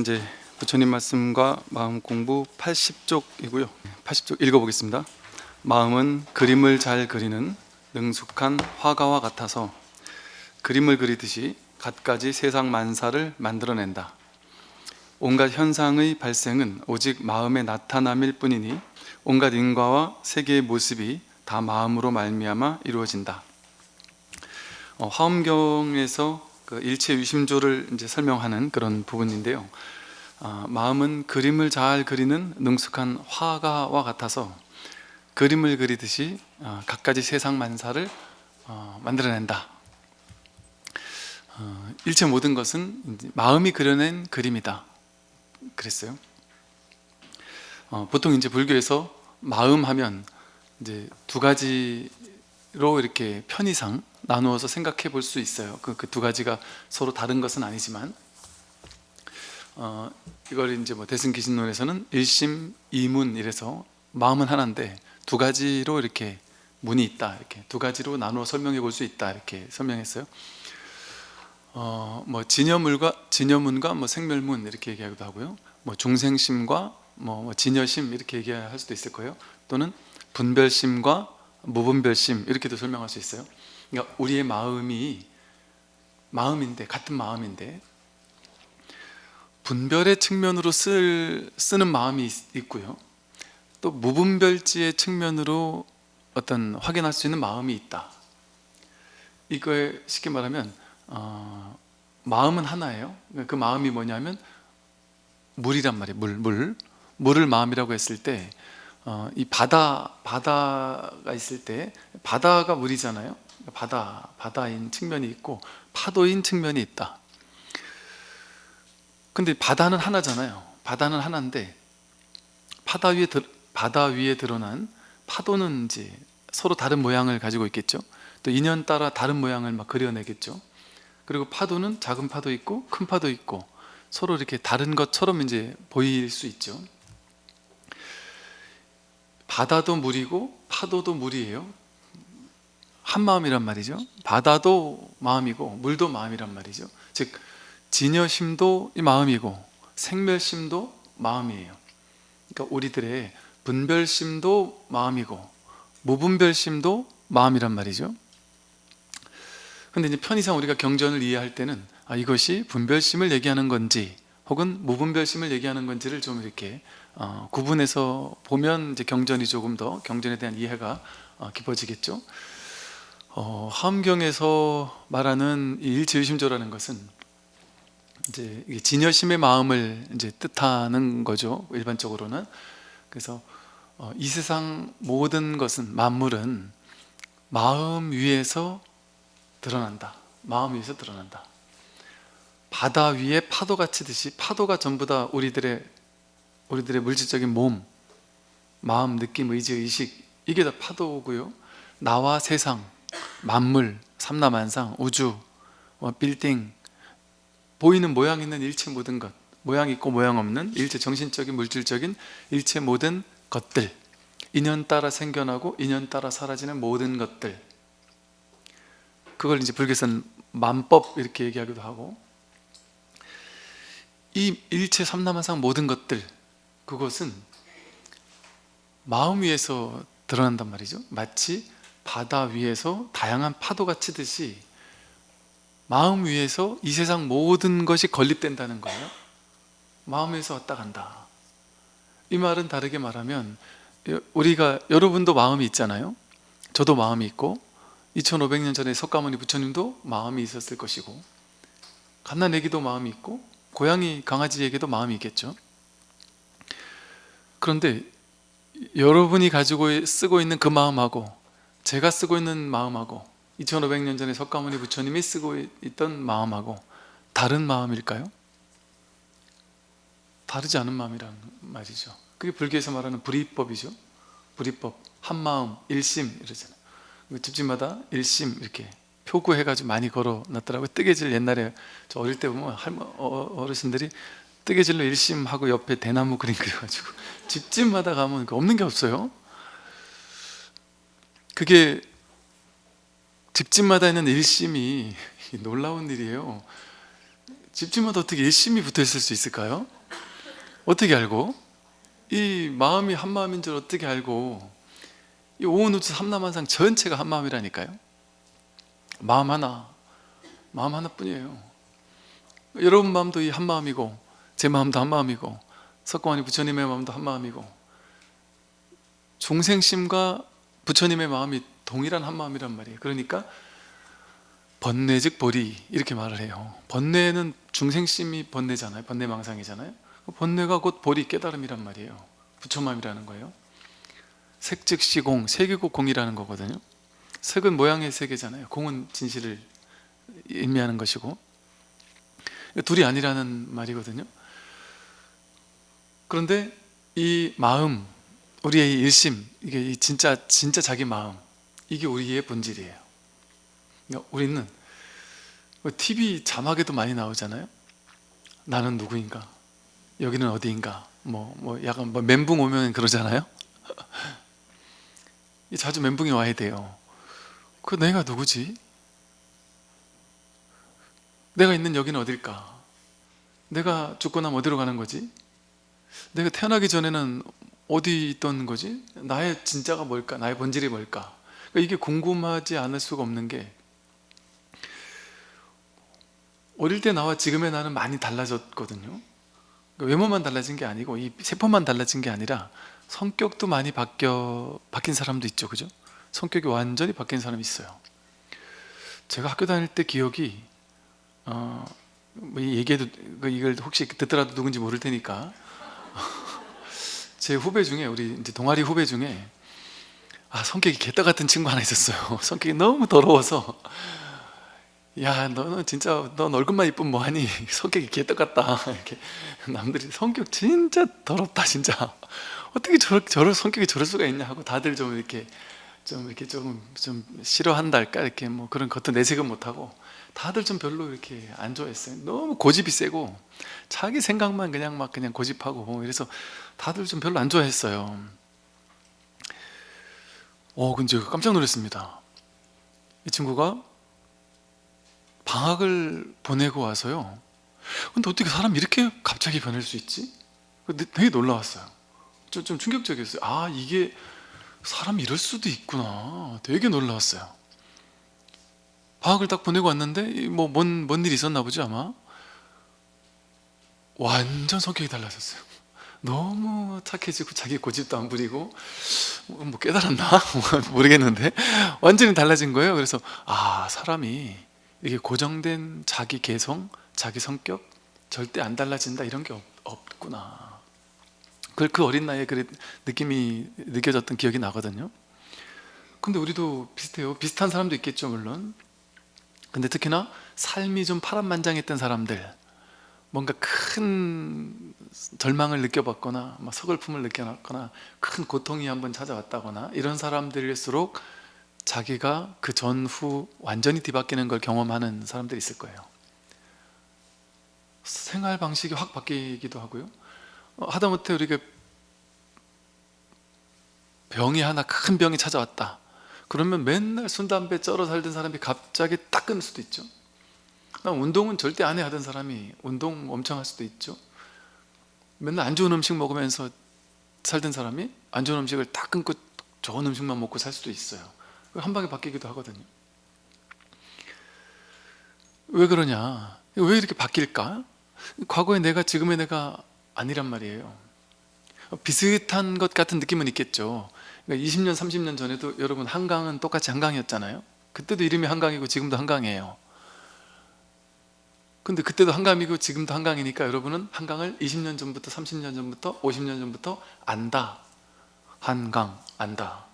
이제 부처님 말씀과 마음 공부 80쪽이고요. 80쪽 읽어보겠습니다. 마음은 그림을 잘 그리는 능숙한 화가와 같아서 그림을 그리듯이 갖가지 세상 만사를 만들어낸다. 온갖 현상의 발생은 오직 마음의 나타남일 뿐이니 온갖 인과와 세계의 모습이 다 마음으로 말미암아 이루어진다. 화엄경에서 그 일체 유심조를 이제 설명하는 그런 부분인데요. 마음은 그림을 잘 그리는 능숙한 화가와 같아서 그림을 그리듯이 갖가지 세상 만사를 만들어낸다. 일체 모든 것은 이제 마음이 그려낸 그림이다. 그랬어요. 보통 이제 불교에서 마음하면 이제 두 가지로 이렇게 편의상 나누어서 생각해 볼 수 있어요. 그 두 가지가 서로 다른 것은 아니지만, 이걸 이제 뭐 대승기신론에서는 일심 이문 이래서 마음은 하나인데 두 가지로 이렇게 문이 있다, 이렇게 두 가지로 나누어 설명해 볼 수 있다, 이렇게 설명했어요. 뭐 진여문과 뭐 생멸문 이렇게 얘기하기도 하고요. 뭐 중생심과 뭐 진여심 이렇게 얘기할 수도 있을 거예요. 또는 분별심과 무분별심 이렇게도 설명할 수 있어요. 그러니까 우리의 마음인데, 같은 마음인데 분별의 측면으로 쓰는 마음이 있고요, 또 무분별지의 측면으로 어떤 확인할 수 있는 마음이 있다. 이거에 쉽게 말하면 마음은 하나예요. 그 마음이 뭐냐면 물이란 말이에요. 물을 마음이라고 했을 때, 이 바다가 있을 때 바다가 물이잖아요. 바다인 측면이 있고 파도인 측면이 있다. 근데 바다는 하나잖아요. 바다는 하나인데 바다 위에 드러난 파도는 이제 서로 다른 모양을 가지고 있겠죠. 또 인연 따라 다른 모양을 막 그려내겠죠. 그리고 파도는 작은 파도 있고 큰 파도 있고 서로 이렇게 다른 것처럼 이제 보일 수 있죠. 바다도 물이고 파도도 물이에요. 한 마음이란 말이죠. 바다도 마음이고 물도 마음이란 말이죠. 즉 진여심도 마음이고 생멸심도 마음이에요. 그러니까 우리들의 분별심도 마음이고 무분별심도 마음이란 말이죠. 근데 이제 편의상 우리가 경전을 이해할 때는 이것이 분별심을 얘기하는 건지 혹은 무분별심을 얘기하는 건지를 좀 이렇게 구분해서 보면 이제 경전이 조금 더 경전에 대한 이해가 깊어지겠죠. 화엄경에서 말하는 이 일체유심조라는 것은 이제 진여심의 마음을 이제 뜻하는 거죠, 일반적으로는. 그래서 이 세상 모든 것은, 만물은 마음 위에서 드러난다. 마음 위에서 드러난다. 바다 위에 파도가 치듯이 파도가 전부 다 우리들의 물질적인 몸, 마음, 느낌, 의지, 의식, 이게 다 파도고요. 나와 세상, 만물, 삼라만상, 우주, 빌딩, 보이는 모양 있는 일체 모든 것, 모양 있고 모양 없는 일체 정신적인 물질적인 일체 모든 것들, 인연 따라 생겨나고 인연 따라 사라지는 모든 것들, 그걸 이제 불교에서는 만법 이렇게 얘기하기도 하고, 이 일체 삼라만상 모든 것들, 그것은 마음 위에서 드러난단 말이죠. 마치 바다 위에서 다양한 파도가 치듯이 마음 위에서 이 세상 모든 것이 건립된다는 거예요. 마음에서 왔다 간다. 이 말은 다르게 말하면, 여러분도 마음이 있잖아요. 저도 마음이 있고 2500년 전에 석가모니 부처님도 마음이 있었을 것이고, 갓난애기도 마음이 있고 고양이 강아지에게도 마음이 있겠죠. 그런데 여러분이 가지고 쓰고 있는 그 마음하고 제가 쓰고 있는 마음하고 2500년 전에 석가모니 부처님이 쓰고 있던 마음하고 다른 마음일까요? 다르지 않은 마음이란 말이죠. 그게 불교에서 말하는 불이법이죠. 불이법, 한마음, 일심 이러잖아요. 집집마다 일심 이렇게 표구해가지고 많이 걸어놨더라고요. 뜨개질, 옛날에 저 어릴 때 보면 어르신들이 뜨개질로 일심하고 옆에 대나무 그림 그려가지고 집집마다 가면 없는 게 없어요. 그게 집집마다 있는 일심이 놀라운 일이에요. 집집마다 어떻게 일심이 붙어 있을 수 있을까요? 어떻게 알고? 이 마음이 한 마음인 줄 어떻게 알고? 이 오은우주 삼라만상 전체가 한 마음이라니까요. 마음 하나뿐이에요. 여러분 마음도 이 한 마음이고, 제 마음도 한 마음이고, 석공환이 부처님의 마음도 한 마음이고, 중생심과 부처님의 마음이 동일한 한 마음이란 말이에요. 그러니까 번뇌 즉 보리, 이렇게 말을 해요. 번뇌는 중생심이 번뇌잖아요. 번뇌망상이잖아요. 번뇌가 곧 보리, 깨달음이란 말이에요. 부처마음이라는 거예요. 색 즉 시공, 색이고 공이라는 거거든요. 색은 모양의 세계잖아요. 공은 진실을 의미하는 것이고, 둘이 아니라는 말이거든요. 그런데 이 마음, 우리의 이 일심, 이게 이 진짜 자기 마음, 이게 우리의 본질이에요. 그러니까 우리는 TV 자막에도 많이 나오잖아요. 나는 누구인가? 여기는 어디인가? 약간 멘붕 오면 그러잖아요. 자주 멘붕이 와야 돼요. 그 내가 누구지? 내가 있는 여기는 어딜까? 내가 죽고 나면 어디로 가는 거지? 내가 태어나기 전에는 어디 있던 거지? 나의 진짜가 뭘까? 나의 본질이 뭘까? 그러니까 이게 궁금하지 않을 수가 없는 게, 어릴 때 나와 지금의 나는 많이 달라졌거든요. 그러니까 외모만 달라진 게 아니고 이 세포만 달라진 게 아니라 성격도 많이 바뀐 사람도 있죠. 그죠? 성격이 완전히 바뀐 사람이 있어요. 제가 학교 다닐 때 기억이, 이 얘기해도, 이걸 혹시 듣더라도 누군지 모를 테니까, 제 후배 중에, 우리 이제 동아리 후배 중에 성격이 개떡 같은 친구 하나 있었어요. 성격이 너무 더러워서, 야, 너는 진짜 넌 얼굴만 이쁘면 뭐하니? 성격이 개떡 같다. 이렇게 남들이 성격 진짜 더럽다 진짜. 어떻게 저런 성격이 저럴 수가 있냐 하고 다들 좀 이렇게 좀 싫어한달까, 이렇게 그런 겉은 내색은 못하고 다들 좀 별로 이렇게 안 좋아했어요. 너무 고집이 세고 자기 생각만 그냥 고집하고, 그래서 다들 좀 별로 안 좋아했어요. 근데 제가 깜짝 놀랐습니다. 이 친구가 방학을 보내고 와서요, 근데 어떻게 사람이 이렇게 갑자기 변할 수 있지? 되게 놀라웠어요. 좀 충격적이었어요. 이게 사람이 이럴 수도 있구나. 되게 놀라웠어요. 방학을 딱 보내고 왔는데 뭔 일이 있었나 보죠 아마. 완전 성격이 달라졌어요. 너무 착해지고 자기 고집도 안 부리고, 깨달았나? 모르겠는데 완전히 달라진 거예요. 그래서 사람이 이게 고정된 자기 개성, 자기 성격 절대 안 달라진다, 이런 게 없구나. 그 어린 나이에 그래 느낌이 느껴졌던 기억이 나거든요. 근데 우리도 비슷해요. 비슷한 사람도 있겠죠 물론. 근데 특히나 삶이 좀 파란만장했던 사람들, 뭔가 큰 절망을 느껴봤거나 서글픔을 느껴봤거나 큰 고통이 한번 찾아왔다거나, 이런 사람들일수록 자기가 그 전후 완전히 뒤바뀌는 걸 경험하는 사람들이 있을 거예요. 생활 방식이 확 바뀌기도 하고요. 하다못해 우리가 큰 병이 찾아왔다 그러면 맨날 술 담배 쩔어 살던 사람이 갑자기 딱 끊을 수도 있죠. 운동은 절대 안 해 하던 사람이 운동 엄청 할 수도 있죠. 맨날 안 좋은 음식 먹으면서 살던 사람이 안 좋은 음식을 딱 끊고 좋은 음식만 먹고 살 수도 있어요. 한 방에 바뀌기도 하거든요. 왜 그러냐? 왜 이렇게 바뀔까? 과거의 내가 지금의 내가 아니란 말이에요. 비슷한 것 같은 느낌은 있겠죠. 그러니까 20년, 30년 전에도 여러분 한강은 똑같이 한강이었잖아요. 그때도 이름이 한강이고 지금도 한강이에요. 근데 그때도 한강이고 지금도 한강이니까 여러분은 한강을 20년 전부터, 30년 전부터, 50년 전부터 안다. 한강 안다.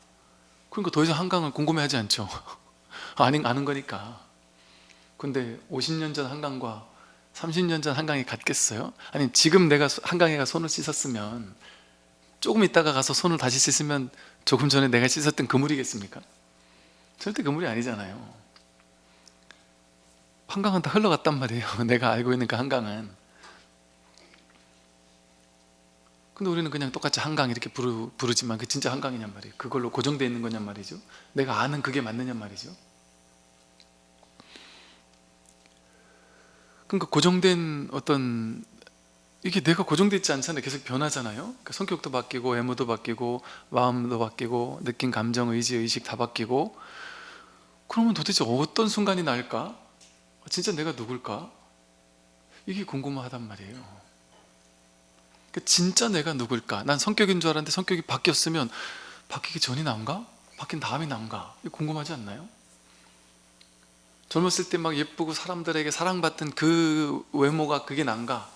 그러니까 더 이상 한강을 궁금해하지 않죠. 아는 거니까. 근데 50년 전 한강과 30년 전 한강이 같겠어요? 아니, 지금 내가 한강에 가 손을 씻었으면 조금 있다가 가서 손을 다시 씻으면 조금 전에 내가 씻었던 그 물이겠습니까? 절대 그 물이 아니잖아요. 한강은 다 흘러갔단 말이에요. 내가 알고 있는 그 한강은. 근데 우리는 그냥 똑같이 한강 이렇게 부르지만 그 진짜 한강이냔 말이에요. 그걸로 고정되어 있는 거냔 말이죠. 내가 아는 그게 맞느냔 말이죠. 그러니까 고정된 어떤 이게 내가 고정되어 있지 않잖아요. 계속 변하잖아요. 그러니까 성격도 바뀌고 외모도 바뀌고 마음도 바뀌고 느낌, 감정, 의지, 의식 다 바뀌고. 그러면 도대체 어떤 순간이 날까? 진짜 내가 누굴까? 이게 궁금하단 말이에요. 그러니까 진짜 내가 누굴까? 난 성격인 줄 알았는데 성격이 바뀌었으면 바뀌기 전이 난가? 바뀐 다음이 난가? 이거 궁금하지 않나요? 젊었을 때 막 예쁘고 사람들에게 사랑받던 그 외모가 그게 난가?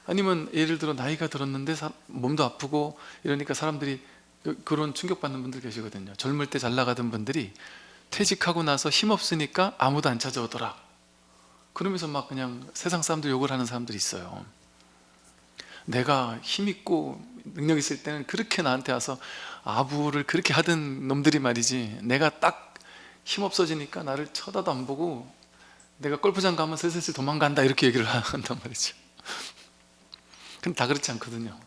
아니면 예를 들어 나이가 들었는데 몸도 아프고 이러니까 사람들이 그런 충격받는 분들 계시거든요. 젊을 때 잘 나가던 분들이 퇴직하고 나서 힘없으니까 아무도 안 찾아오더라. 그러면서 막 그냥 세상 사람들 욕을 하는 사람들이 있어요. 내가 힘있고 능력 있을 때는 그렇게 나한테 와서 아부를 그렇게 하던 놈들이 말이지, 내가 딱 힘없어지니까 나를 쳐다도 안 보고 내가 골프장 가면 슬슬 도망간다 이렇게 얘기를 한단 말이죠. 근데 다 그렇지 않거든요.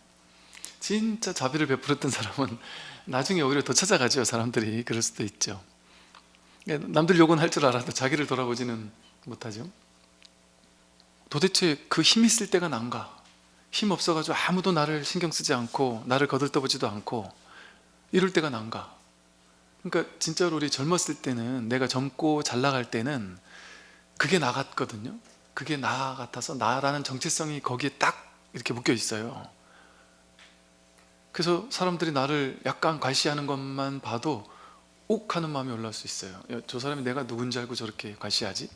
진짜 자비를 베풀었던 사람은 나중에 오히려 더 찾아가죠. 사람들이 그럴 수도 있죠. 남들 욕은 할 줄 알아도 자기를 돌아보지는 못하죠. 도대체 그 힘 있을 때가 난가? 힘 없어가지고 아무도 나를 신경 쓰지 않고 나를 거들떠보지도 않고 이럴 때가 난가? 그러니까 진짜로 우리 젊었을 때는, 내가 젊고 잘 나갈 때는 그게 나 같거든요. 그게 나 같아서 나라는 정체성이 거기에 딱 이렇게 묶여 있어요. 그래서 사람들이 나를 약간 괄시하는 것만 봐도 욱 하는 마음이 올라올 수 있어요. 야, 저 사람이 내가 누군지 알고 저렇게 괄시하지?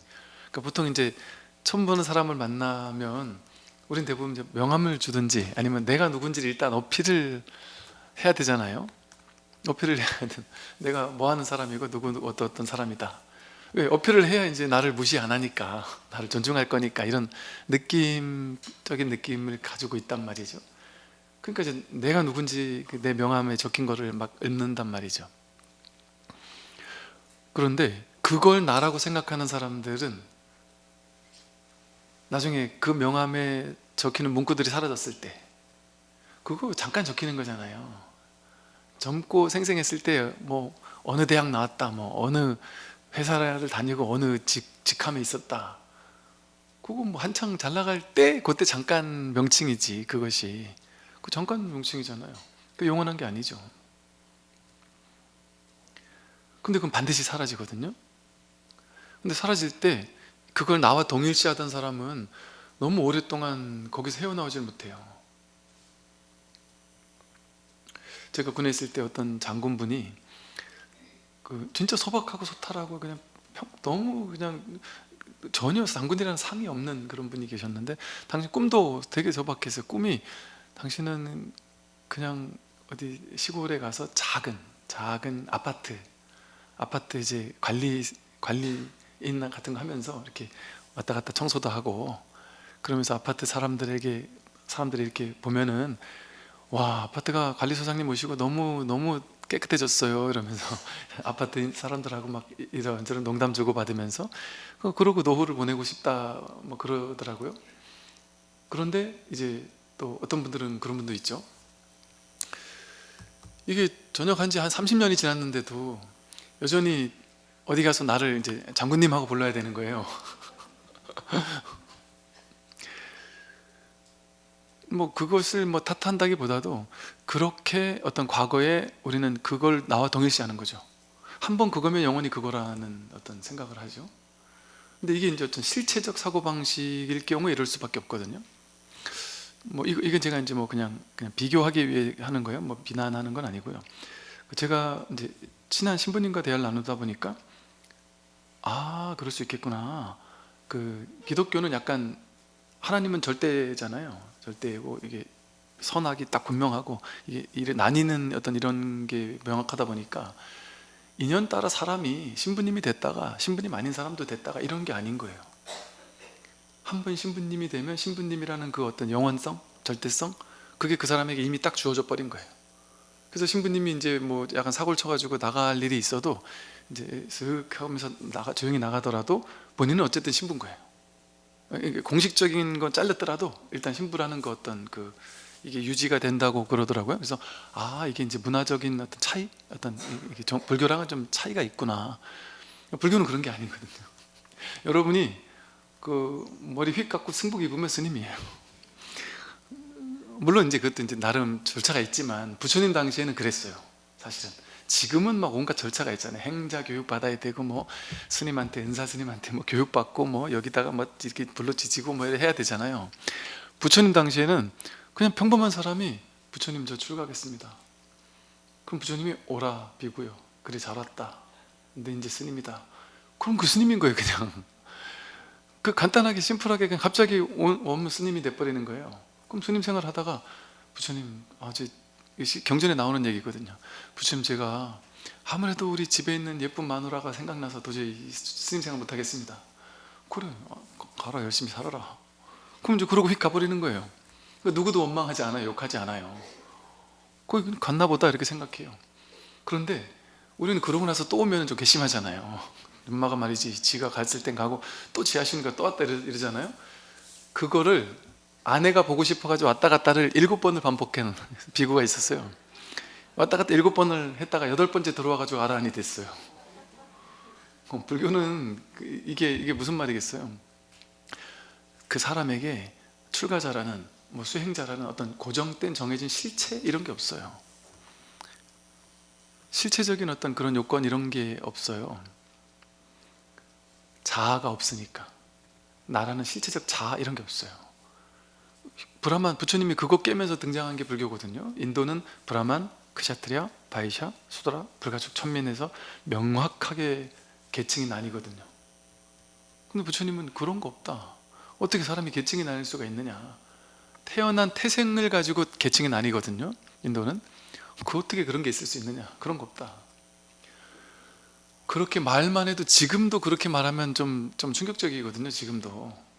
그러니까 보통 이제 처음 보는 사람을 만나면 우린 대부분 이제 명함을 주든지 아니면 내가 누군지를 일단 어필을 해야 되잖아요. 어필을 해야 돼. 내가 뭐 하는 사람이고 누구 어떤 사람이다. 왜? 어필을 해야 이제 나를 무시 안 하니까, 나를 존중할 거니까, 이런 느낌적인 느낌을 가지고 있단 말이죠. 그러니까 이제 내가 누군지 내 명함에 적힌 거를 막 읽는단 말이죠. 그런데 그걸 나라고 생각하는 사람들은 나중에 그 명함에 적히는 문구들이 사라졌을 때, 그거 잠깐 적히는 거잖아요. 젊고 생생했을 때 뭐 어느 대학 나왔다, 뭐 어느 회사를 다니고 어느 직함에 있었다, 그거 뭐 한창 잘 나갈 때 그때 잠깐 명칭이지. 그것이 그 잠깐 명칭이잖아요. 그 영원한 게 아니죠. 근데 그건 반드시 사라지거든요. 근데 사라질 때 그걸 나와 동일시하던 사람은 너무 오랫동안 거기서 헤어나오질 못해요. 제가 군에 있을 때 어떤 장군분이 진짜 소박하고 소탈하고 그냥 너무 그냥 전혀 장군이라는 상이 없는 그런 분이 계셨는데, 당신 꿈도 되게 소박해서, 꿈이 당신은 그냥 어디 시골에 가서 작은 아파트 이제 관리인 같은 거 하면서 이렇게 왔다 갔다 청소도 하고, 그러면서 아파트 사람들이 이렇게 보면은 와, 아파트가 관리소장님 모시고 너무 깨끗해졌어요 이러면서 아파트 사람들하고 막 이런저런 농담 주고받으면서 그러고 노후를 보내고 싶다 뭐 그러더라고요. 그런데 이제 또 어떤 분들은 그런 분도 있죠. 이게 전역한 지 한 30년이 지났는데도 여전히 어디 가서 나를 이제 장군님 하고 불러야 되는 거예요. 뭐 그것을 뭐 탓한다기보다도 그렇게 어떤 과거에 우리는 그걸 나와 동일시하는 거죠. 한번 그거면 영원히 그거라는 어떤 생각을 하죠. 근데 이게 이제 어떤 실체적 사고방식일 경우에 이럴 수밖에 없거든요. 뭐 이건 제가 이제 뭐 그냥 비교하기 위해 하는 거예요. 뭐 비난하는 건 아니고요. 제가 이제 친한 신부님과 대화를 나누다 보니까 그럴 수 있겠구나. 기독교는 약간 하나님은 절대잖아요. 절대고 이게 선악이 딱 분명하고 이게 나뉘는 어떤 이런 게 명확하다 보니까 인연 따라 사람이 신부님이 됐다가 신부님 아닌 사람도 됐다가 이런 게 아닌 거예요. 한 번 신부님이 되면 신부님이라는 그 어떤 영원성, 절대성, 그게 그 사람에게 이미 딱 주어져 버린 거예요. 그래서 신부님이 이제 뭐 약간 사고를 쳐가지고 나갈 일이 있어도 이제 슥 하면서 조용히 나가더라도 본인은 어쨌든 신부인 거예요. 공식적인 건 잘렸더라도 일단 신부라는 거 어떤 이게 유지가 된다고 그러더라고요. 그래서 이게 이제 문화적인 어떤 차이, 어떤 이게 불교랑은 좀 차이가 있구나. 불교는 그런 게 아니거든요. 여러분이 머리 휙 감고 승복 입으면 스님이에요. 물론 이제 그것도 이제 나름 절차가 있지만 부처님 당시에는 그랬어요. 사실은 지금은 막 온갖 절차가 있잖아요. 행자 교육 받아야 되고 뭐 스님한테 은사 스님한테 뭐 교육 받고 뭐 여기다가 뭐 이렇게 불로 지지고 뭐 해야 되잖아요. 부처님 당시에는 그냥 평범한 사람이 부처님 저 출가하겠습니다. 그럼 부처님이 오라 비구요. 그래 잘 왔다. 근데 이제 스님이다. 그럼 그 스님인 거예요 그냥. 그 간단하게 심플하게 그냥 갑자기 원 스님이 돼버리는 거예요. 그럼 스님 생활 하다가 부처님 경전에 나오는 얘기거든요. 부처님 제가 아무래도 우리 집에 있는 예쁜 마누라가 생각나서 도저히 스님 생활 못하겠습니다. 그래 가라 열심히 살아라. 그럼 이제 그러고 휙 가버리는 거예요. 누구도 원망하지 않아요. 욕하지 않아요. 거기 갔나 보다 이렇게 생각해요. 그런데 우리는 그러고 나서 또 오면 좀 괘씸하잖아요. 엄마가 말이지 지가 갔을 땐 가고 또 지 하시니까 또 왔다 이러잖아요. 그거를 아내가 보고 싶어가지고 왔다 갔다를 7번을 반복한 비구가 있었어요. 왔다 갔다 7번을 했다가 8번째 들어와가지고 아라한이 됐어요. 불교는 이게 무슨 말이겠어요? 그 사람에게 출가자라는 뭐 수행자라는 어떤 고정된 정해진 실체 이런 게 없어요. 실체적인 어떤 그런 요건 이런 게 없어요. 자아가 없으니까. 나라는 실체적 자아 이런 게 없어요. 브라만 부처님이 그거 깨면서 등장한 게 불교거든요. 인도는 브라만, 크샤트리아, 바이샤, 수드라, 불가촉, 천민에서 명확하게 계층이 나뉘거든요. 근데 부처님은 그런 거 없다. 어떻게 사람이 계층이 나뉠 수가 있느냐. 태어난 태생을 가지고 계층이 나뉘거든요. 인도는. 어떻게 그런 게 있을 수 있느냐. 그런 거 없다. 그렇게 말만 해도 지금도 그렇게 말하면 좀 충격적이거든요. 지금도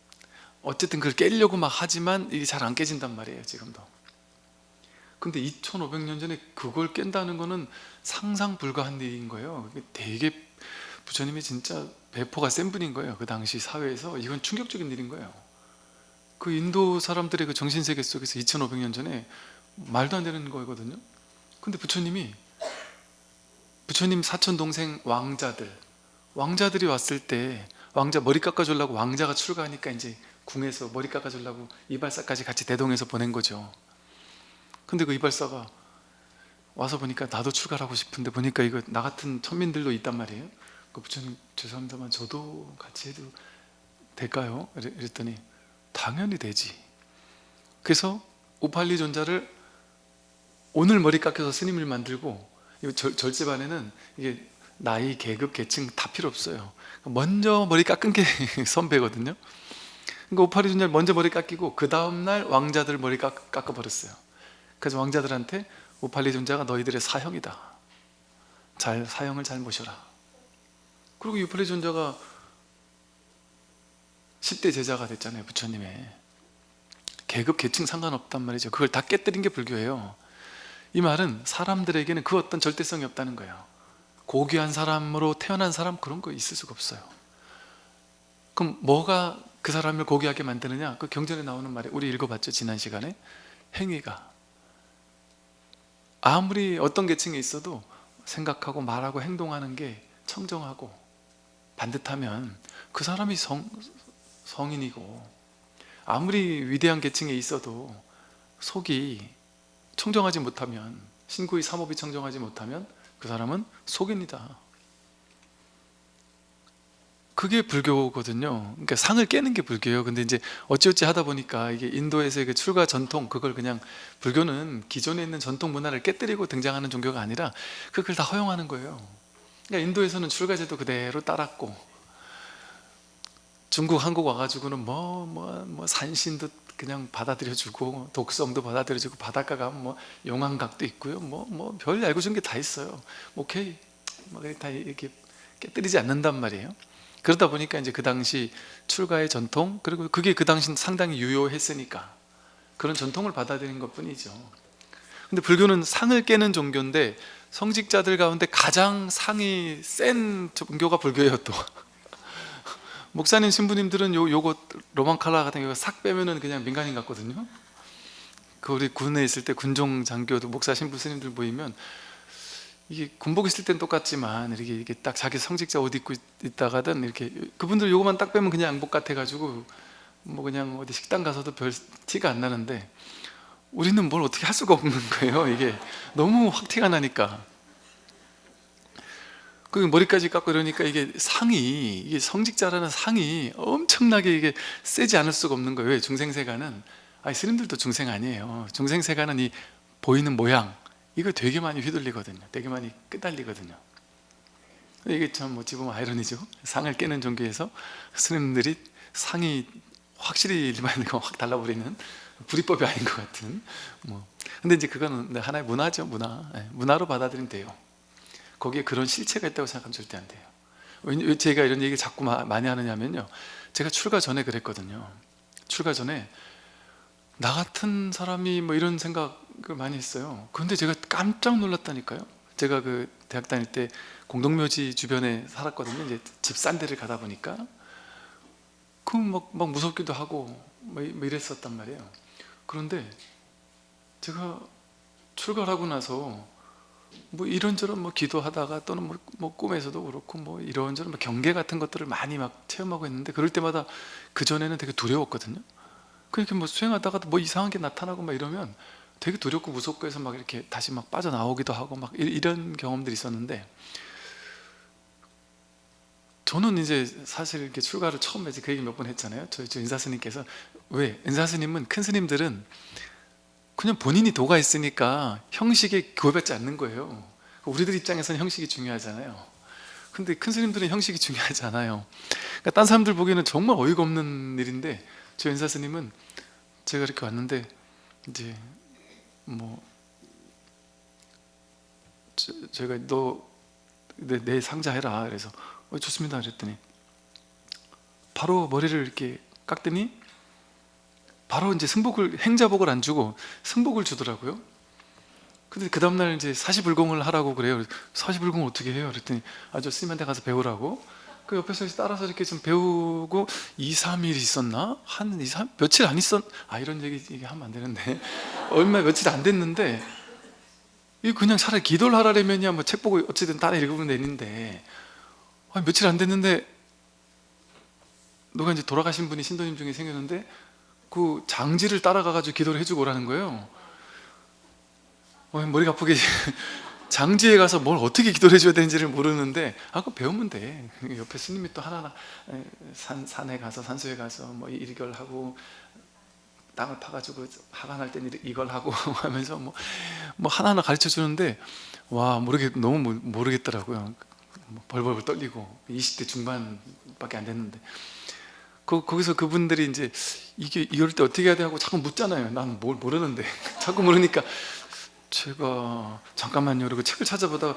어쨌든 그걸 깨려고 막 하지만 이게 잘 안 깨진단 말이에요. 지금도. 근데 2500년 전에 그걸 깬다는 거는 상상 불가한 일인 거예요. 되게 부처님이 진짜 배포가 센 분인 거예요. 그 당시 사회에서 이건 충격적인 일인 거예요. 그 인도 사람들의 그 정신세계 속에서 2500년 전에 말도 안 되는 거거든요. 근데 부처님 사촌 동생 왕자들이 왔을 때 왕자 머리 깎아주려고 왕자가 출가하니까 이제 궁에서 머리 깎아주려고 이발사까지 같이 대동해서 보낸 거죠. 근데 그 이발사가 와서 보니까 나도 출가하고 싶은데 보니까 이거 나 같은 천민들도 있단 말이에요. 그 부처님 죄송합니다만 저도 같이 해도 될까요? 이랬더니 당연히 되지. 그래서 우팔리 존자를 오늘 머리 깎여서 스님을 만들고, 절제반에는 이게 나이, 계급, 계층 다 필요 없어요. 먼저 머리 깎은 게 선배거든요. 그러니까 우팔리 존자를 먼저 머리 깎이고 그 다음날 왕자들 머리 깎아버렸어요. 그래서 왕자들한테 우팔리 존자가 너희들의 사형이다. 사형을 잘 모셔라. 그리고 우팔리 존자가 10대 제자가 됐잖아요. 부처님의. 계급, 계층 상관없단 말이죠. 그걸 다 깨뜨린 게 불교예요. 이 말은 사람들에게는 그 어떤 절대성이 없다는 거예요. 고귀한 사람으로 태어난 사람 그런 거 있을 수가 없어요. 그럼 뭐가 그 사람을 고귀하게 만드느냐? 그 경전에 나오는 말이 우리 읽어봤죠. 지난 시간에. 행위가. 아무리 어떤 계층에 있어도 생각하고 말하고 행동하는 게 청정하고 반듯하면 그 사람이 성인이고, 아무리 위대한 계층에 있어도 속이 청정하지 못하면, 신구의 삼업이 청정하지 못하면 그 사람은 속입니다. 그게 불교거든요. 그러니까 상을 깨는 게 불교예요. 근데 이제 어찌어찌 하다 보니까 이게 인도에서의 그 출가 전통, 그걸 그냥, 불교는 기존에 있는 전통 문화를 깨뜨리고 등장하는 종교가 아니라 그걸 다 허용하는 거예요. 그러니까 인도에서는 출가제도 그대로 따랐고, 중국, 한국 와가지고는 산신도 그냥 받아들여주고, 독성도 받아들여주고, 바닷가 가면 용왕각도 있고요. 별 알고 준 게 다 있어요. 오케이. 다 이렇게 깨뜨리지 않는단 말이에요. 그러다 보니까 이제 그 당시 출가의 전통, 그리고 그게 그 당시 상당히 유효했으니까 그런 전통을 받아들인 것 뿐이죠. 근데 불교는 상을 깨는 종교인데 성직자들 가운데 가장 상이 센 종교가 불교예요. 또 목사님 신부님들은 요거 로만 칼라 같은 거 싹 빼면은 그냥 민간인 같거든요. 그 우리 군에 있을 때 군종 장교도 목사 신부 스님들 모이면 이게 군복 있을 땐 똑같지만 이렇게 딱 자기 성직자 옷 입고 있다가든 이렇게, 그분들 요거만 딱 빼면 그냥 양복 같아가지고 그냥 어디 식당 가서도 별 티가 안 나는데, 우리는 뭘 어떻게 할 수가 없는 거예요. 이게 너무 확 티가 나니까. 그 머리까지 깎고 이러니까 이게 상이, 이게 성직자라는 상이 엄청나게 이게 세지 않을 수가 없는 거예요. 왜? 중생세간은, 아니 스님들도 중생 아니에요. 중생세간은 이 보이는 모양, 이거 되게 많이 휘둘리거든요. 되게 많이 끄달리거든요. 이게 참 어찌 보면 아이러니죠. 상을 깨는 종교에서 스님들이 상이 확실히 일반인과 확 달라버리는 불이법이 아닌 것 같은 뭐. 근데 이제 그거는 하나의 문화죠. 문화. 문화로 받아들이면 돼요. 거기에 그런 실체가 있다고 생각하면 절대 안 돼요. 왜 제가 이런 얘기를 자꾸 많이 하느냐면요, 제가 출가 전에 그랬거든요. 출가 전에 나 같은 사람이 뭐 이런 생각을 많이 했어요. 그런데 제가 깜짝 놀랐다니까요. 제가 그 대학 다닐 때 공동묘지 주변에 살았거든요. 이제 집 싼 데를 가다 보니까 그 막 무섭기도 하고 뭐 이랬었단 말이에요. 그런데 제가 출가를 하고 나서 뭐 이런저런 뭐 기도하다가 또는 뭐 꿈에서도 그렇고 뭐 이런저런 뭐 경계 같은 것들을 많이 막 체험하고 있는데, 그럴 때마다 그 전에는 되게 두려웠거든요. 그렇게 뭐 수행하다가도 뭐 이상한 게 나타나고 막 이러면 되게 두렵고 무섭고 해서 막 이렇게 다시 막 빠져나오기도 하고 막 이런 경험들이 있었는데, 저는 이제 사실 이렇게 출가를 처음 해서 그 얘기 몇 번 했잖아요. 저희 인사스님께서, 왜? 인사스님은, 큰 스님들은 그냥 본인이 도가 있으니까 형식에 구애받지 않는 거예요. 우리들 입장에서는 형식이 중요하잖아요. 근데 큰 스님들은 형식이 중요하지 않아요. 그러니까 딴 사람들 보기에는 정말 어이가 없는 일인데, 저 인사 스님은 제가 이렇게 왔는데 이제 뭐 제가 너 내 상자 해라. 그래서 좋습니다. 그랬더니 바로 머리를 이렇게 깎더니 바로 이제 행자복을 안 주고 승복을 주더라고요. 근데 그 다음날 이제 사시불공을 하라고 그래요. 사시불공을 어떻게 해요? 그랬더니 저 스님한테 가서 배우라고. 그 옆에서 따라서 이렇게 좀 배우고 2, 3일 있었나? 한 2, 3, 며칠 안 있었, 이런 얘기 하면 안 되는데 며칠 안 됐는데, 이 그냥 차라리 기도를 하라면야 뭐 책 보고 어쨌든 따라 읽으면 되는데, 며칠 안 됐는데 누가 이제 돌아가신 분이 신도님 중에 생겼는데 그 장지를 따라가가지고 기도를 해주고 오라는 거예요. 머리가 아프게 장지에 가서 뭘 어떻게 기도를 해줘야 되는지를 모르는데, 그거 배우면 돼. 옆에 스님이 또 하나하나 산에 가서, 산소에 가서 뭐 이걸 하고, 땅을 파가지고 화가 날 때는 이걸 하고 하면서 뭐 하나하나 가르쳐 주는데, 너무 모르겠더라고요. 벌벌 떨리고 20대 중반밖에 안 됐는데, 거기서 그분들이 이제 이럴 때 어떻게 해야 돼 하고 자꾸 묻잖아요. 난 뭘 모르는데 자꾸 모르니까 제가 잠깐만요 그리고 책을 찾아보다가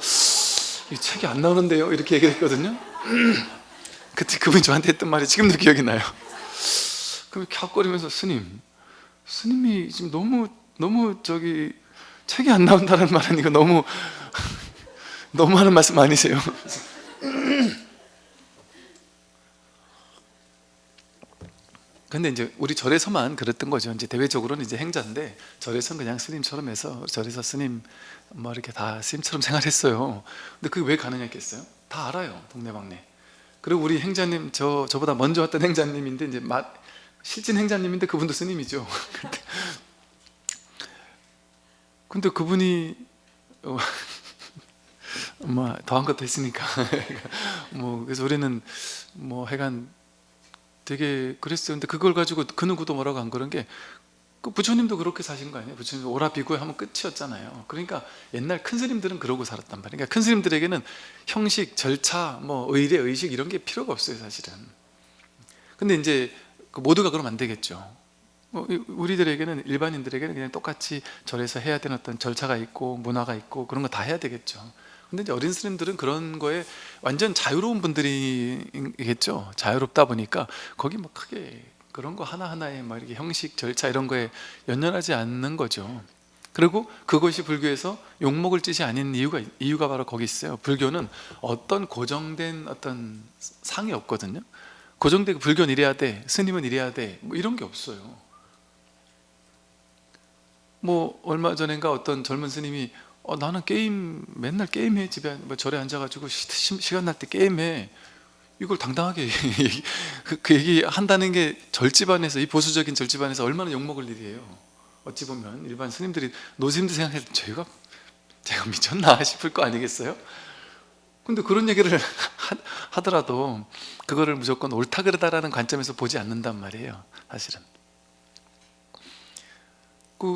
이 책이 안 나오는데요 이렇게 얘기를 했거든요. 그때 그분이 저한테 했던 말이 지금도 기억이 나요. 그럼 캬거리면서 스님이 지금 너무 책이 안 나온다는 말은 이거 너무 하는 말씀 아니세요? 근데 이제 우리 절에서만 그랬던 거죠. 이제 대외적으로는 이제 행자인데, 절에서는 그냥 스님처럼 해서 절에서 스님 뭐 이렇게 다 스님처럼 생활했어요. 근데 그게 왜 가능했겠어요? 다 알아요, 동네방네. 그리고 우리 행자님, 저보다 먼저 왔던 행자님인데 이제 실진 행자님인데 그분도 스님이죠. 근데 그분이 뭐 더한 것도 했으니까 그래서 우리는 하여간 되게 그랬어요. 근데 그걸 가지고 그 누구도 뭐라고 안 그런 게, 그 부처님도 그렇게 사신 거 아니에요? 부처님 오라 비구에 하면 끝이었잖아요. 그러니까 옛날 큰 스님들은 그러고 살았단 말이에요. 그러니까 큰 스님들에게는 형식, 절차, 의례, 의식 이런 게 필요가 없어요, 사실은. 근데 이제 모두가 그러면 안 되겠죠. 우리들에게는, 일반인들에게는 그냥 똑같이 절에서 해야 되는 어떤 절차가 있고 문화가 있고 그런 거 다 해야 되겠죠. 근데 이제 어린 스님들은 그런 거에 완전 자유로운 분들이겠죠. 자유롭다 보니까 거기 크게 그런 거 하나하나에 이렇게 형식, 절차 이런 거에 연연하지 않는 거죠. 그리고 그것이 불교에서 욕먹을 짓이 아닌 이유가 바로 거기 있어요. 불교는 어떤 고정된 어떤 상이 없거든요. 고정되고 불교는 이래야 돼, 스님은 이래야 돼, 이런 게 없어요. 얼마 전인가 어떤 젊은 스님이 나는 맨날 게임해. 집에 절에 앉아가지고 시간 날 때 게임해. 이걸 당당하게 그 얘기 한다는 게 절집안에서, 이 보수적인 절집안에서 얼마나 욕먹을 일이에요. 어찌 보면 일반 스님들이 노스님들 생각해도 제가 미쳤나 싶을 거 아니겠어요? 근데 그런 얘기를 하더라도 그거를 무조건 옳다 그르다라는 관점에서 보지 않는단 말이에요, 사실은.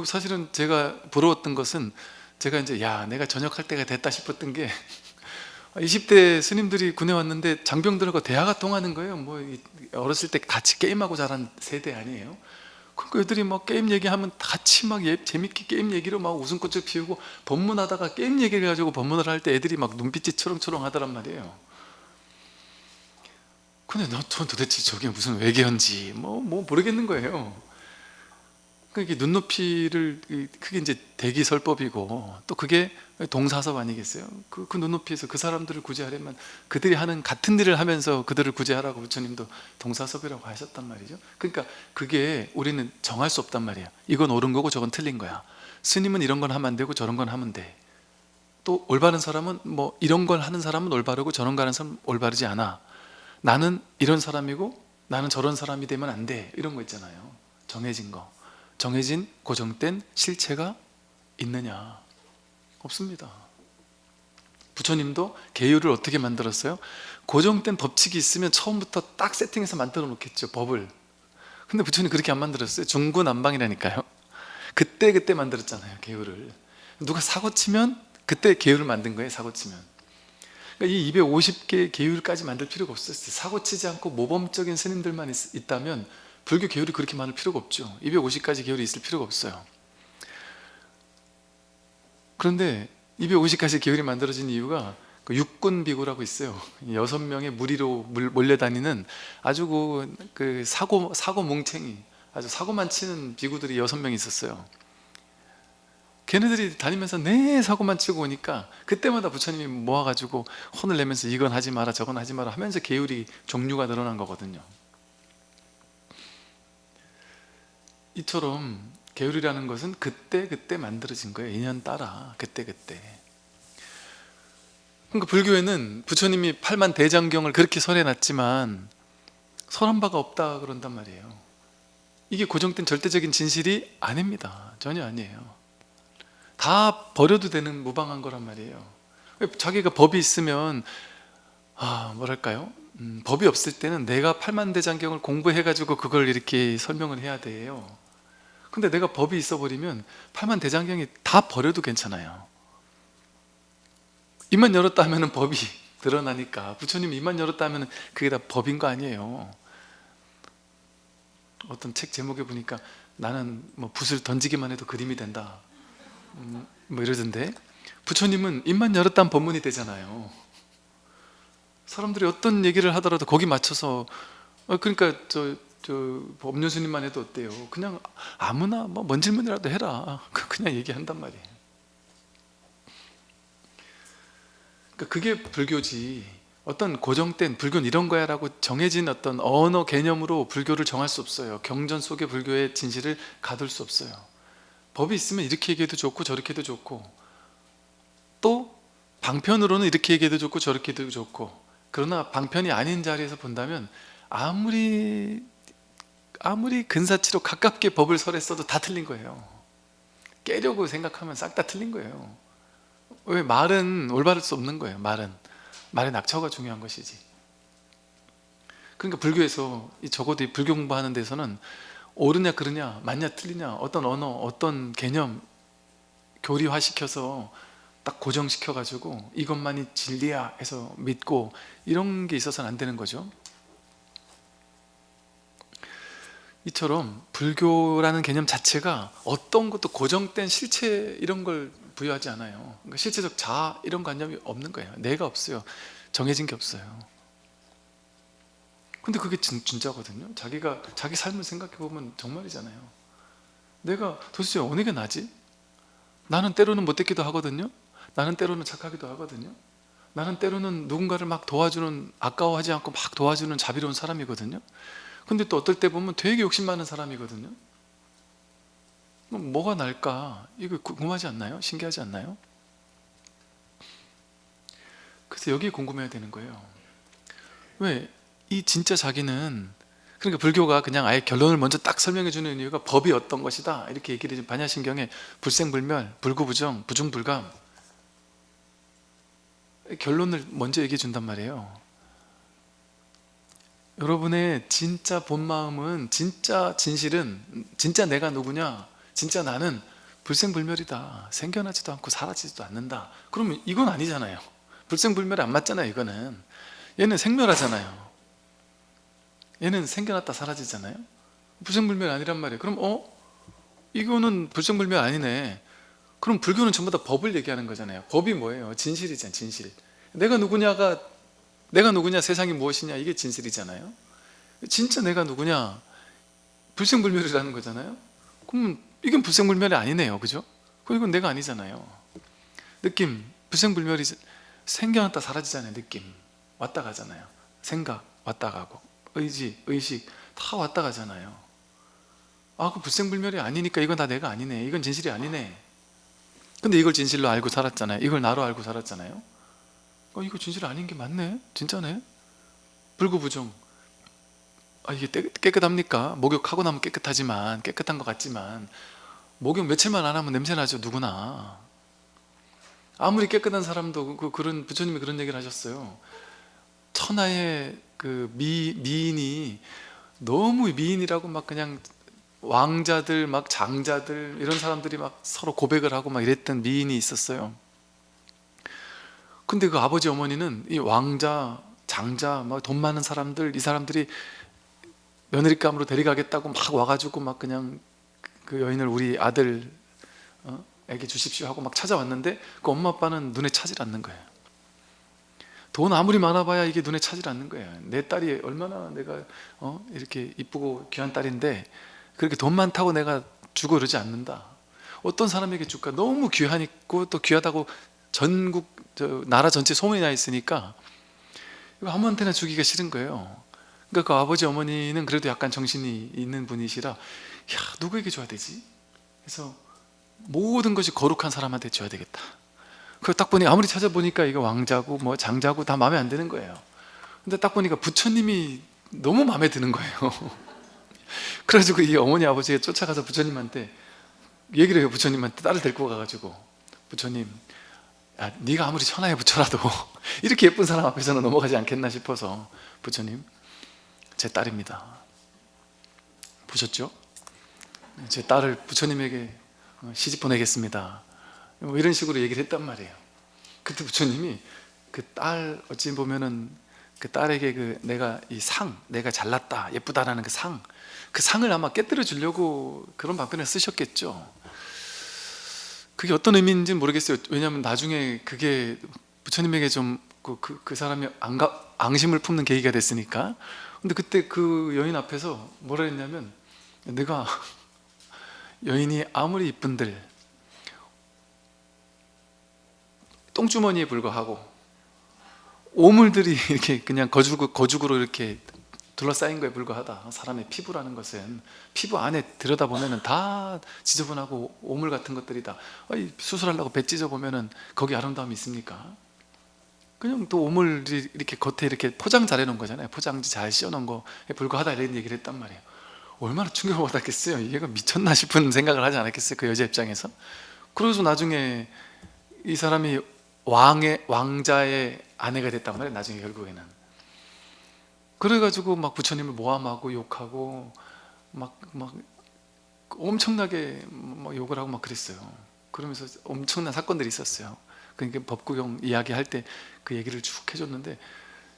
사실은 제가 부러웠던 것은, 제가 이제 내가 전역할 때가 됐다 싶었던 게 20대 스님들이 군에 왔는데 장병들하고 대화가 통하는 거예요. 어렸을 때 같이 게임하고 자란 세대 아니에요? 그러니까 애들이 막 게임 얘기하면 같이 막 재밌게 게임 얘기로 막 웃음꽃을 피우고, 법문하다가 게임 얘기를 가지고 법문을 할 때 애들이 막 눈빛이 초롱초롱 하더란 말이에요. 근데 전 도대체 저게 무슨 외계어인지 모르겠는 거예요. 그게 눈높이를, 그게 이제 대기설법이고, 또 그게 동사섭 아니겠어요? 그 눈높이에서 그 사람들을 구제하려면 그들이 하는 같은 일을 하면서 그들을 구제하라고 부처님도 동사섭이라고 하셨단 말이죠. 그러니까 그게 우리는 정할 수 없단 말이야. 이건 옳은 거고 저건 틀린 거야. 스님은 이런 건 하면 안 되고 저런 건 하면 돼. 또 올바른 사람은 이런 걸 하는 사람은 올바르고 저런 거 하는 사람은 올바르지 않아. 나는 이런 사람이고 나는 저런 사람이 되면 안 돼. 이런 거 있잖아요. 정해진 거. 정해진 고정된 실체가 있느냐? 없습니다. 부처님도 계율을 어떻게 만들었어요? 고정된 법칙이 있으면 처음부터 딱 세팅해서 만들어 놓겠죠, 법을. 근데 부처님 그렇게 안 만들었어요. 중구난방이라니까요. 그때 만들었잖아요, 계율을. 누가 사고 치면 그때 계율을 만든 거예요, 사고 치면. 그러니까 이 250개 계율까지 만들 필요가 없었어요. 사고 치지 않고 모범적인 스님들만 있다면 불교 계율이 그렇게 많을 필요가 없죠. 250가지 계율이 있을 필요가 없어요. 그런데 250가지 계율이 만들어진 이유가 육군 비구라고 있어요. 6명의 무리로 몰려다니는 아주 사고 뭉탱이, 아주 사고만 치는 비구들이 6명 있었어요. 걔네들이 다니면서 사고만 치고 오니까 그때마다 부처님이 모아가지고 혼을 내면서 이건 하지 마라 저건 하지 마라 하면서 계율이 종류가 늘어난 거거든요. 이처럼 계율이라는 것은 그때 만들어진 거예요. 인연 따라 그때. 그러니까 불교에는 부처님이 8만 대장경을 그렇게 설해놨지만 설한 바가 없다 그런단 말이에요. 이게 고정된 절대적인 진실이 아닙니다. 전혀 아니에요. 다 버려도 되는 무방한 거란 말이에요. 자기가 법이 있으면 뭐랄까요? 법이 없을 때는 내가 8만 대장경을 공부해가지고 그걸 이렇게 설명을 해야 돼요. 근데 내가 법이 있어버리면 8만 대장경이 다 버려도 괜찮아요. 입만 열었다 하면 법이 드러나니까. 부처님이 입만 열었다 하면 그게 다 법인 거 아니에요. 어떤 책 제목에 보니까 나는 붓을 던지기만 해도 그림이 된다 이러던데, 부처님은 입만 열었다면 법문이 되잖아요. 사람들이 어떤 얘기를 하더라도 거기 맞춰서, 그러니까 저 법륜스님만 해도 어때요? 그냥 아무나 뭔 질문이라도 해라, 그냥 얘기한단 말이에요. 그러니까 그게 불교지. 어떤 고정된 불교는 이런 거야 라고 정해진 어떤 언어 개념으로 불교를 정할 수 없어요. 경전 속의 불교의 진실을 가둘 수 없어요. 법이 있으면 이렇게 얘기해도 좋고 저렇게 해도 좋고, 또 방편으로는 이렇게 얘기해도 좋고 저렇게 해도 좋고, 그러나 방편이 아닌 자리에서 본다면 아무리 근사치로 가깝게 법을 설했어도 다 틀린 거예요. 깨려고 생각하면 싹 다 틀린 거예요. 왜? 말은 올바를 수 없는 거예요. 말의 낙처가 중요한 것이지. 그러니까 불교에서 적어도 이 불교 공부하는 데서는 옳으냐 그르냐, 맞냐 틀리냐, 어떤 언어, 어떤 개념 교리화시켜서 딱 고정시켜가지고 이것만이 진리야 해서 믿고 이런 게 있어서는 안 되는 거죠. 이처럼 불교라는 개념 자체가 어떤 것도 고정된 실체 이런 걸 부여하지 않아요. 그러니까 실체적 자아 이런 관념이 없는 거예요. 내가 없어요. 정해진 게 없어요. 근데 그게 진짜거든요. 자기 삶을 생각해 보면 정말이잖아요. 내가 도대체 어느 게 나지? 나는 때로는 못됐기도 하거든요. 나는 때로는 착하기도 하거든요. 나는 때로는 누군가를 막 도와주는, 아까워하지 않고 막 도와주는 자비로운 사람이거든요. 근데 또 어떨 때 보면 되게 욕심 많은 사람이거든요. 뭐가 날까? 이거 궁금하지 않나요? 신기하지 않나요? 그래서 여기 궁금해야 되는 거예요. 왜? 이 진짜 자기는 그러니까 불교가 그냥 아예 결론을 먼저 딱 설명해 주는 이유가 법이 어떤 것이다 이렇게 얘기를 해준, 반야신경에 불생불멸, 불구부정, 부중불감 결론을 먼저 얘기해 준단 말이에요. 여러분의 진짜 본 마음은, 진짜 진실은, 진짜 내가 누구냐, 진짜 나는 불생불멸이다. 생겨나지도 않고 사라지지도 않는다. 그러면 이건 아니잖아요. 불생불멸이 안 맞잖아요. 이거는 얘는 생멸하잖아요. 얘는 생겨났다 사라지잖아요. 불생불멸이 아니란 말이에요. 그럼 이거는 불생불멸 아니네. 그럼 불교는 전부 다 법을 얘기하는 거잖아요. 법이 뭐예요? 진실이잖아요. 진실. 내가 누구냐, 세상이 무엇이냐, 이게 진실이잖아요. 진짜 내가 누구냐, 불생불멸이라는 거잖아요. 그러면 이건 불생불멸이 아니네요. 그죠? 그럼 이건 내가 아니잖아요. 느낌, 불생불멸이 생겨났다 사라지잖아요. 느낌 왔다 가잖아요. 생각 왔다 가고, 의지, 의식 다 왔다 가잖아요. 그 불생불멸이 아니니까 이건 다 내가 아니네, 이건 진실이 아니네. 근데 이걸 진실로 알고 살았잖아요. 이걸 나로 알고 살았잖아요. 이거 진실 아닌 게 맞네, 진짜네. 불구부정, 이게 깨끗합니까? 목욕하고 나면 깨끗하지만, 깨끗한 것 같지만 목욕 며칠만 안 하면 냄새나죠. 누구나. 아무리 깨끗한 사람도 그런, 부처님이 그런 얘기를 하셨어요. 천하의 그 미인이, 너무 미인이라고 막 그냥 왕자들, 막 장자들, 이런 사람들이 막 서로 고백을 하고 막 이랬던 미인이 있었어요. 근데 그 아버지 어머니는 이 왕자, 장자, 막 돈 많은 사람들, 이 사람들이 며느리감으로 데려가겠다고 막 와가지고 막 그냥 그 여인을 우리 아들 에게 주십시오 하고 막 찾아왔는데, 그 엄마 아빠는 눈에 차질 않는 거예요. 돈 아무리 많아봐야 이게 눈에 차질 않는 거예요. 내 딸이 얼마나 내가 이렇게 이쁘고 귀한 딸인데 그렇게 돈 많다고 내가 주고 그러지 않는다. 어떤 사람에게 줄까? 너무 귀하고 또 귀하다고 전국 나라 전체 소문이 나 있으니까 이거 아무한테나 주기가 싫은 거예요. 그러니까 그 아버지 어머니는 그래도 약간 정신이 있는 분이시라, 누구에게 줘야 되지? 그래서 모든 것이 거룩한 사람한테 줘야 되겠다. 그걸 딱 보니, 아무리 찾아보니까 이거 왕자고 뭐 장자고 다 마음에 안 드는 거예요. 근데 딱 보니까 부처님이 너무 마음에 드는 거예요. 그래가지고 이 어머니 아버지가 쫓아가서 부처님한테 얘기를 해요. 부처님한테 딸을 데리고 가가지고, 부처님, 네가 아무리 천하의 부처라도 이렇게 예쁜 사람 앞에서는 넘어가지 않겠나 싶어서, 부처님, 제 딸입니다. 보셨죠? 제 딸을 부처님에게 시집 보내겠습니다. 뭐 이런 식으로 얘기를 했단 말이에요. 그때 부처님이 그 딸, 어찌 보면은 그 딸에게 내가 이 상, 내가 잘났다, 예쁘다라는 그 상을 아마 깨뜨려 주려고 그런 방편을 쓰셨겠죠. 그게 어떤 의미인지는 모르겠어요. 왜냐하면 나중에 그게 부처님에게 좀 그 사람이 앙심을 품는 계기가 됐으니까. 근데 그때 그 여인 앞에서 뭐라 했냐면, 내가 여인이 아무리 이쁜들 똥주머니에 불과하고 오물들이 이렇게 그냥 거죽으로 이렇게 둘러싸인 거에 불과하다. 사람의 피부라는 것은 피부 안에 들여다보면 다 지저분하고 오물 같은 것들이다. 수술하려고 배 찢어보면 거기 아름다움이 있습니까? 그냥 또 오물이 이렇게 겉에 이렇게 포장 잘 해놓은 거잖아요. 포장지 잘 씌워놓은 거에 불과하다, 이런 얘기를 했단 말이에요. 얼마나 충격을 받았겠어요. 얘가 미쳤나 싶은 생각을 하지 않았겠어요, 그 여자 입장에서. 그래서 나중에 이 사람이 왕자의 아내가 됐단 말이에요, 나중에 결국에는. 그래가지고 막 부처님을 모함하고 욕하고 막 엄청나게 막 욕을 하고 막 그랬어요. 그러면서 엄청난 사건들이 있었어요. 그러니까 법구경 이야기할 때 그 얘기를 쭉 해줬는데,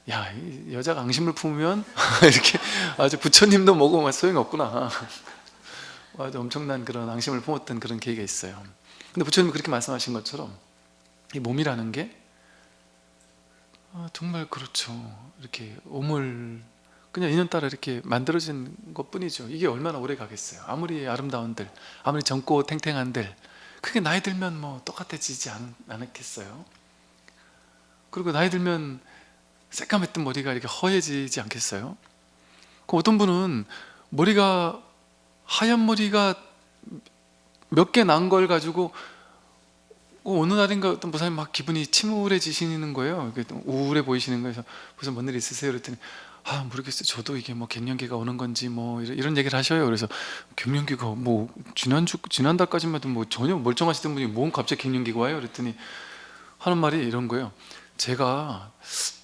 이 여자가 앙심을 품으면 이렇게 아주 부처님도 뭐고 소용이 없구나. 아주 엄청난 그런 앙심을 품었던 그런 계기가 있어요. 근데 부처님이 그렇게 말씀하신 것처럼 이 몸이라는 게 정말 그렇죠. 이렇게 오물, 그냥 인연따라 이렇게 만들어진 것 뿐이죠. 이게 얼마나 오래 가겠어요. 아무리 아름다운들, 아무리 젊고 탱탱한들, 그게 나이 들면 뭐 똑같아지지 않겠어요? 그리고 나이 들면 새까맸던 머리가 이렇게 허해지지 않겠어요? 그 어떤 분은 머리가, 하얀 머리가 몇 개 난 걸 가지고 어느 날인가 어떤 보살님 막 기분이 침울해지시는 거예요. 우울해 보이시는 거예요. 그래서 무슨 뭔 일 있으세요? 그랬더니 모르겠어요. 저도 이게 뭐 갱년기가 오는 건지 뭐 이런 얘기를 하셔요. 그래서 갱년기가 뭐 지난달까지만 해도 뭐 전혀 멀쩡하시던 분이 뭔 갑자기 갱년기가 와요? 그랬더니 하는 말이 이런 거예요. 제가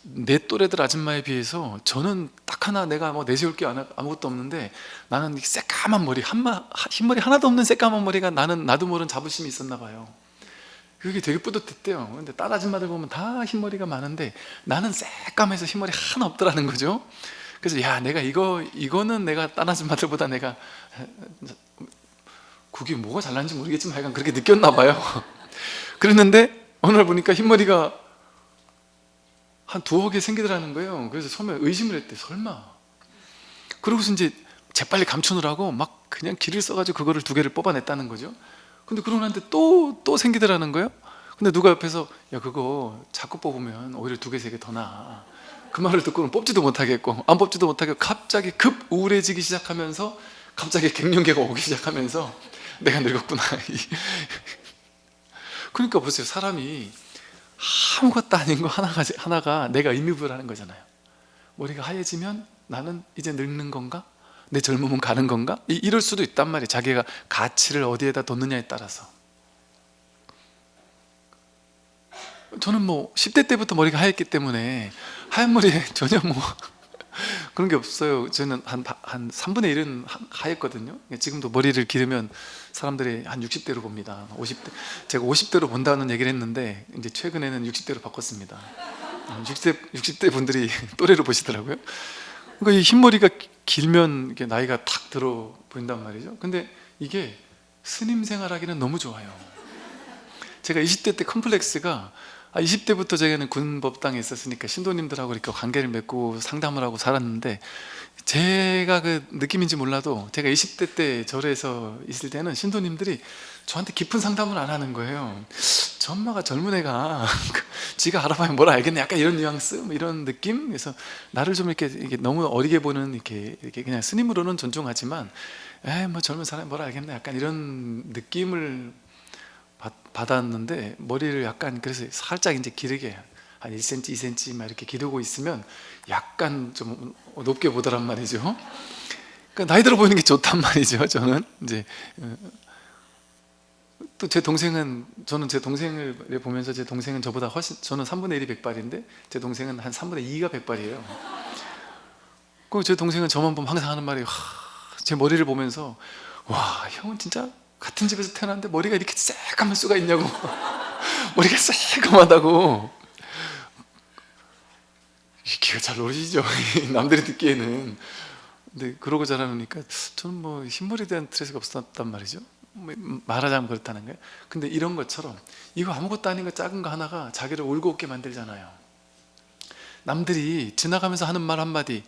내 또래들 아줌마에 비해서 저는 딱 하나 내가 뭐 내세울 게 아무것도 없는데, 나는 이 새까만 머리 흰머리 하나도 없는 새까만 머리가 나는 나도 모르는 자부심이 있었나 봐요. 그게 되게 뿌듯했대요. 근데 딸 아줌마들 보면 다 흰머리가 많은데 나는 새까매서 흰머리 하나 없더라는 거죠. 그래서 야, 내가 이거는 내가 딸 아줌마들보다 내가 그게 뭐가 잘났는지 모르겠지만 하여간 그렇게 느꼈나 봐요. 그랬는데 어느 날 보니까 흰머리가 한 두어 개 생기더라는 거예요. 그래서 처음에 의심을 했대. 설마. 그러고서 이제 재빨리 감추느라고 막 그냥 기를 써가지고 그거를 두 개를 뽑아냈다는 거죠. 근데 그러고 났는데 또 생기더라는 거예요. 근데 누가 옆에서 야, 그거 자꾸 뽑으면 오히려 두 개 세 개 더 나아. 그 말을 듣고는 뽑지도 못하겠고 안 뽑지도 못하겠고 갑자기 급 우울해지기 시작하면서 갑자기 갱년기가 오기 시작하면서 내가 늙었구나. 그러니까 보세요. 사람이 아무것도 아닌 거 하나가 내가 의미부여하는 거잖아요. 머리가 하얘지면 나는 이제 늙는 건가? 내 젊음은 가는 건가? 이럴 수도 있단 말이에요. 자기가 가치를 어디에다 뒀느냐에 따라서. 저는 뭐 10대 때부터 머리가 하였기 때문에 하얀 머리에 전혀 뭐 그런 게 없어요. 저는 한 3분의 1은 하였거든요. 지금도 머리를 기르면 사람들이 한 60대로 봅니다. 50대. 제가 50대로 본다는 얘기를 했는데 이제 최근에는 60대로 바꿨습니다. 60대 분들이 또래로 보시더라고요. 그러니까 이 흰머리가 길면 이게 나이가 탁 들어 보인단 말이죠. 근데 이게 스님 생활하기는 너무 좋아요. 제가 20대 때 컴플렉스가 20대부터 제가는 군법당에 있었으니까 신도님들하고 이렇게 관계를 맺고 상담을 하고 살았는데, 제가 그 느낌인지 몰라도 제가 20대 때 절에서 있을 때는 신도님들이 저한테 깊은 상담을 안 하는 거예요. 저 엄마가 젊은 애가 지가 알아봐야 뭘 알겠네, 약간 이런 뉘앙스, 뭐 이런 느낌. 그래서 나를 좀 이렇게 너무 어리게 보는, 이렇게 그냥 스님으로는 존중하지만 뭐 젊은 사람이 뭘 알겠네, 약간 이런 느낌을 받았는데, 머리를 약간 그래서 살짝 이제 기르게 한 1cm, 2cm 막 이렇게 기르고 있으면 약간 좀 높게 보더란 말이죠. 그러니까 나이 들어 보이는 게 좋단 말이죠. 저는 이제 또 제 동생은, 저는 제 동생을 보면서 제 동생은 저보다 훨씬, 저는 3분의 1이 백발인데 제 동생은 한 3분의 2가 백발이에요. 그 제 동생은 저만 보면 항상 하는 말이, 제 머리를 보면서 와, 형은 진짜 같은 집에서 태어났는데 머리가 이렇게 새까만 수가 있냐고. 머리가 새까마다고. 기가 잘 어울리시죠? 남들이 듣기에는. 근데 그러고 자라니까 저는 뭐 흰머리에 대한 스트레스가 없었단 말이죠. 말하자면 그렇다는 거예요. 근데 이런 것처럼 이거 아무것도 아닌 거, 작은 거 하나가 자기를 울고 웃게 만들잖아요. 남들이 지나가면서 하는 말 한마디,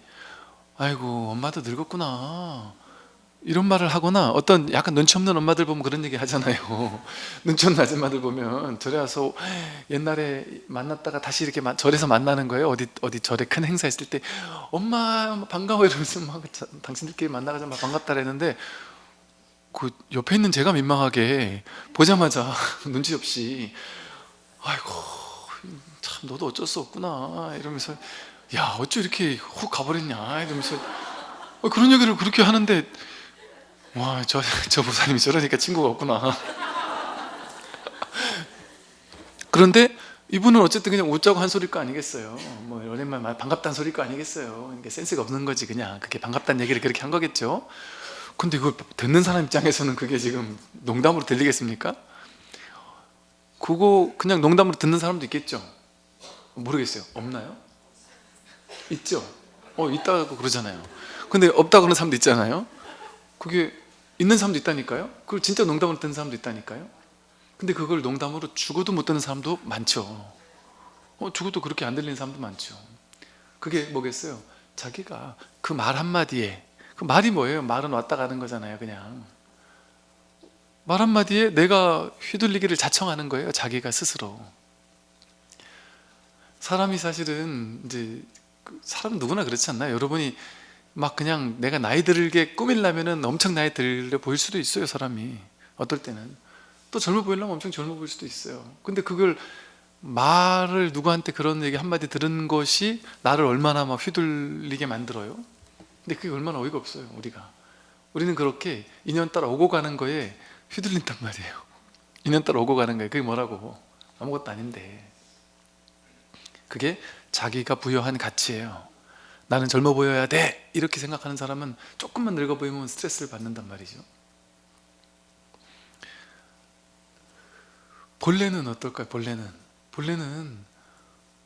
아이고 엄마도 늙었구나, 이런 말을 하거나, 어떤 약간 눈치 없는 엄마들 보면 그런 얘기 하잖아요. 눈치 없는 아줌마들 보면 절에 와서 옛날에 만났다가 다시 이렇게 절에서 만나는 거예요. 어디 절에 큰 행사 있을 때 엄마 반가워 이러면서 막 당신들끼리 만나가지고 막 반갑다 그랬는데, 그 옆에 있는 제가 민망하게 보자마자 눈치 없이 아이고 참 너도 어쩔 수 없구나 이러면서, 야 어쩌 이렇게 훅 가버렸냐 이러면서 그런 얘기를 그렇게 하는데, 와, 저 보살님이 저러니까 친구가 없구나. 그런데 이분은 어쨌든 그냥 웃자고 한 소리일 거 아니겠어요. 뭐 오랜만에 반갑다는 소리일 거 아니겠어요. 이게 센스가 없는 거지, 그냥 그게 반갑다는 얘기를 그렇게 한 거겠죠. 근데 그걸 듣는 사람 입장에서는 그게 지금 농담으로 들리겠습니까? 그거 그냥 농담으로 듣는 사람도 있겠죠. 모르겠어요. 없나요? 있죠. 있다고 그러잖아요. 근데 없다고 그러는 사람도 있잖아요. 그게 있는 사람도 있다니까요. 그걸 진짜 농담으로 듣는 사람도 있다니까요. 근데 그걸 농담으로 죽어도 못 듣는 사람도 많죠. 죽어도 그렇게 안 들리는 사람도 많죠. 그게 뭐겠어요? 자기가 그 말 한마디에, 그 말이 뭐예요? 말은 왔다 가는 거잖아요. 그냥 말 한마디에 내가 휘둘리기를 자청하는 거예요. 자기가 스스로. 사람이 사실은 이제, 사람 누구나 그렇지 않나요? 여러분이 막 그냥 내가 나이 들게 꾸밀려면은 엄청 나이 들려 보일 수도 있어요. 사람이 어떨 때는 또 젊어 보이려면 엄청 젊어 보일 수도 있어요. 근데 그걸 말을 누구한테 그런 얘기 한마디 들은 것이 나를 얼마나 막 휘둘리게 만들어요. 근데 그게 얼마나 어이가 없어요. 우리는 그렇게 인연 따라 오고 가는 거에 휘둘린단 말이에요. 인연 따라 오고 가는 거예요. 그게 뭐라고? 아무것도 아닌데. 그게 자기가 부여한 가치예요. 나는 젊어 보여야 돼 이렇게 생각하는 사람은 조금만 늙어 보이면 스트레스를 받는단 말이죠. 본래는 어떨까요? 본래는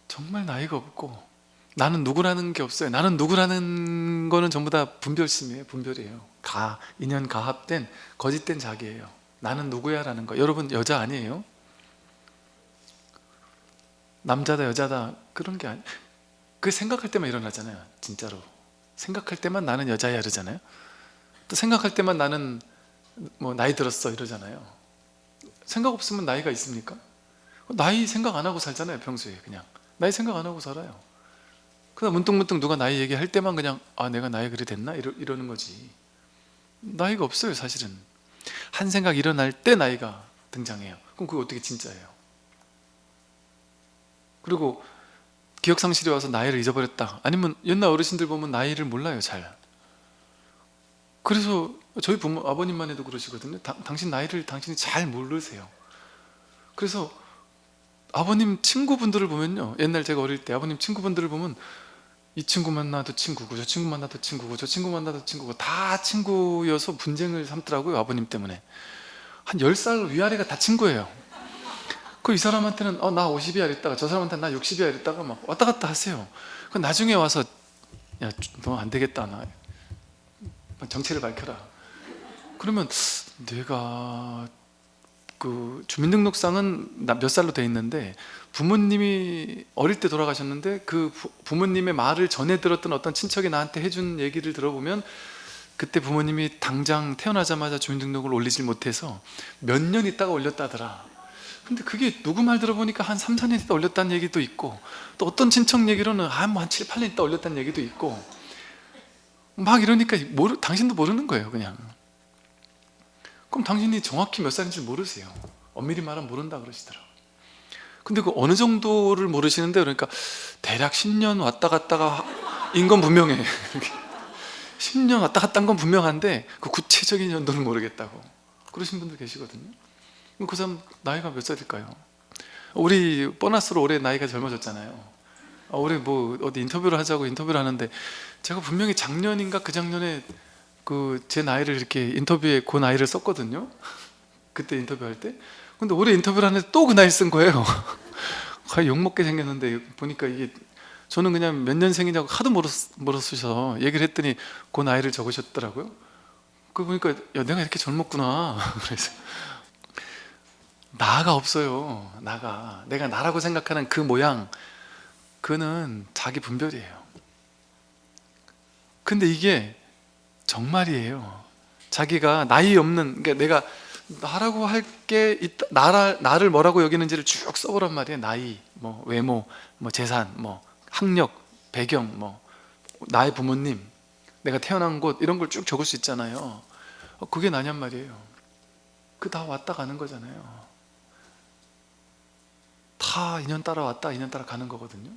정말 나이가 없고 나는 누구라는 게 없어요. 나는 누구라는 거는 전부 다 분별심이에요. 분별이에요. 인연 가합된 거짓된 자기예요. 나는 누구야 라는 거. 여러분 여자 아니에요? 남자다 여자다 그런 게 그 생각할 때만 일어나잖아요. 진짜로 생각할 때만 나는 여자야 이러잖아요. 또 생각할 때만 나는 뭐 나이 들었어 이러잖아요. 생각 없으면 나이가 있습니까? 나이 생각 안 하고 살잖아요. 평소에 그냥 나이 생각 안 하고 살아요. 그러다 문득문득 누가 나이 얘기할 때만 그냥 내가 나이 그리 됐나? 이러는 거지. 나이가 없어요. 사실은 한 생각 일어날 때 나이가 등장해요. 그럼 그게 어떻게 진짜예요? 그리고 기억상실이 와서 나이를 잊어버렸다, 아니면 옛날 어르신들 보면 나이를 몰라요 잘. 그래서 저희 아버님만 해도 그러시거든요. 당신 나이를 당신이 잘 모르세요. 그래서 아버님 친구분들을 보면요, 옛날 제가 어릴 때 아버님 친구분들을 보면 이 친구 만나도 친구고 저 친구 만나도 친구고 저 친구 만나도 친구고 다 친구여서 분쟁을 삼더라고요. 아버님 때문에 한 10살 위아래가 다 친구예요. 이 사람한테는 나 50이야 이랬다가 저 사람한테는 나 60이야 이랬다가 막 왔다 갔다 하세요. 나중에 와서 야 너 안 되겠다, 나 정체를 밝혀라. 그러면 내가 그 주민등록상은 몇 살로 돼 있는데 부모님이 어릴 때 돌아가셨는데 그 부모님의 말을 전해 들었던 어떤 친척이 나한테 해준 얘기를 들어보면 그때 부모님이 당장 태어나자마자 주민등록을 올리질 못해서 몇 년 있다가 올렸다더라. 근데 그게 누구 말 들어보니까 한 3, 4년 있다 올렸다는 얘기도 있고, 또 어떤 친척 얘기로는 한 7, 8년 있다 올렸다는 얘기도 있고, 막 이러니까 당신도 모르는 거예요 그냥. 그럼 당신이 정확히 몇 살인지 모르세요. 엄밀히 말하면 모른다 그러시더라고요. 근데 그 어느 정도를 모르시는데, 그러니까 대략 10년 왔다 갔다가 인 건 분명해. 10년 왔다 갔다 한 건 분명한데 그 구체적인 연도는 모르겠다고 그러신 분들 계시거든요. 그 사람 나이가 몇 살일까요? 우리 보너스로 올해 나이가 젊어졌잖아요. 올해 뭐 어디 인터뷰를 하자고 인터뷰를 하는데 제가 분명히 작년인가 그 작년에 제 나이를 이렇게 인터뷰에 그 나이를 썼거든요. 그때 인터뷰할 때. 근데 올해 인터뷰를 하는데 또 그 나이 쓴 거예요. 거의 욕먹게 생겼는데 보니까 이게 저는 그냥 몇 년생이냐고 하도 물었으셔서 얘기를 했더니 그 나이를 적으셨더라고요. 그 보니까 야 내가 이렇게 젊었구나. 그래서 나가 없어요. 내가 나라고 생각하는 그 모양, 그는 자기 분별이에요. 근데 이게 정말이에요. 자기가 나이 없는, 그러니까 내가 나라고 할 게 있다, 나를 뭐라고 여기는지를 쭉 써보란 말이에요. 나이, 뭐 외모, 뭐 재산, 뭐 학력, 배경, 뭐 나의 부모님, 내가 태어난 곳, 이런 걸 쭉 적을 수 있잖아요. 그게 나냔 말이에요. 그 다 왔다 가는 거잖아요. 다 인연 따라 왔다 인연 따라 가는 거거든요.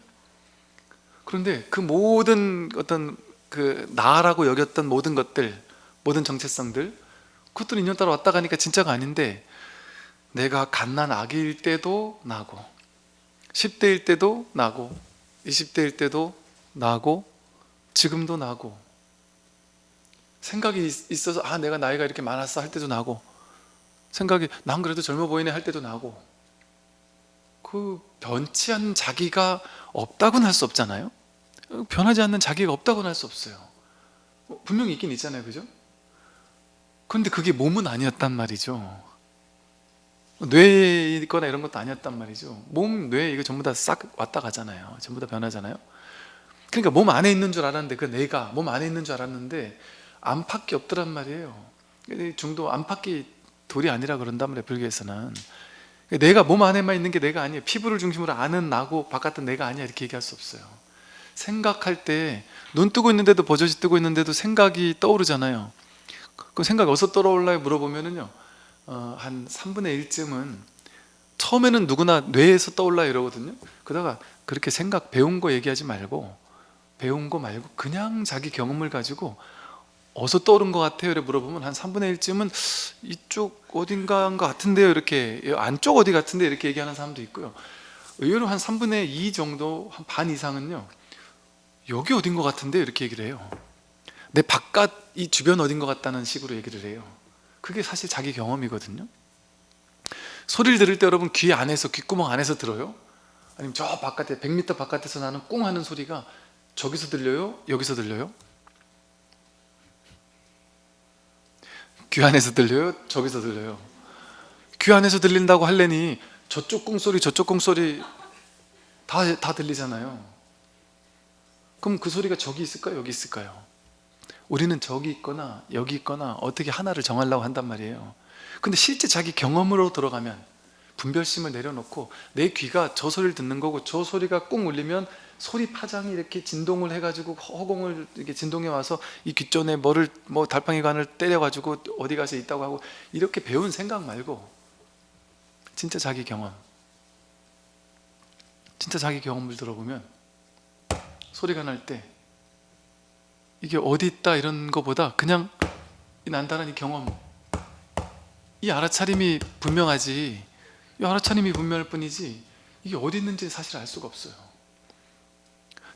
그런데 그 모든 어떤 그 나라고 여겼던 모든 것들, 모든 정체성들, 그것들은 인연 따라 왔다 가니까 진짜가 아닌데, 내가 갓난 아기일 때도 나고 10대일 때도 나고 20대일 때도 나고 지금도 나고, 생각이 있어서 내가 나이가 이렇게 많았어 할 때도 나고, 생각이 난 그래도 젊어 보이네 할 때도 나고, 그 변치 않는 자기가 없다고는 할 수 없잖아요. 변하지 않는 자기가 없다고는 할 수 없어요. 분명히 있긴 있잖아요, 그죠? 그런데 그게 몸은 아니었단 말이죠. 뇌에 있거나 이런 것도 아니었단 말이죠. 몸, 뇌 이거 전부 다 싹 왔다 가잖아요. 전부 다 변하잖아요. 그러니까 몸 안에 있는 줄 알았는데, 그 내가 몸 안에 있는 줄 알았는데 안팎이 없더란 말이에요. 중도 안팎이 돌이 아니라 그런단 말이에요, 불교에서는. 내가 몸 안에만 있는 게 내가 아니에요. 피부를 중심으로 아는 나고 바깥은 내가 아니야 이렇게 얘기할 수 없어요. 생각할 때 눈 뜨고 있는데도 버젓이 뜨고 있는데도 생각이 떠오르잖아요. 그럼 생각이 어디서 떠올라요 물어보면은요, 한 3분의 1쯤은 처음에는 누구나 뇌에서 떠올라 이러거든요. 그러다가 그렇게 배운 거 얘기하지 말고, 배운 거 말고 그냥 자기 경험을 가지고 어디서 떠오른 것 같아요? 이렇게 물어보면 한 3분의 1쯤은 이쪽 어딘가인 것 같은데요, 이렇게, 안쪽 어디 같은데 이렇게 얘기하는 사람도 있고요. 의외로 한 3분의 2 정도, 한 반 이상은요, 여기 어딘 것 같은데 이렇게 얘기를 해요. 내 바깥 이 주변 어딘 것 같다는 식으로 얘기를 해요. 그게 사실 자기 경험이거든요. 소리를 들을 때 여러분 귀 안에서, 귓구멍 안에서 들어요? 아니면 저 바깥에 100m 바깥에서 나는 꿍 하는 소리가 저기서 들려요? 여기서 들려요? 귀 안에서 들려요? 저기서 들려요? 귀 안에서 들린다고 하려니 저쪽 꿍소리 저쪽 꿍소리 다 들리잖아요. 그럼 그 소리가 저기 있을까요? 여기 있을까요? 우리는 저기 있거나 여기 있거나 어떻게 하나를 정하려고 한단 말이에요. 근데 실제 자기 경험으로 들어가면 분별심을 내려놓고 내 귀가 저 소리를 듣는 거고, 저 소리가 꿍 울리면 소리 파장이 이렇게 진동을 해가지고 허공을 이렇게 진동해 와서 이 귀전에 달팽이관을 때려가지고 어디 가서 있다고 하고, 이렇게 배운 생각 말고 진짜 자기 경험, 진짜 자기 경험을 들어보면 소리가 날 때 이게 어디 있다 이런 거보다 그냥 이 난단한 이 경험, 이 알아차림이 분명하지, 이 알아차림이 분명할 뿐이지 이게 어디 있는지 사실 알 수가 없어요.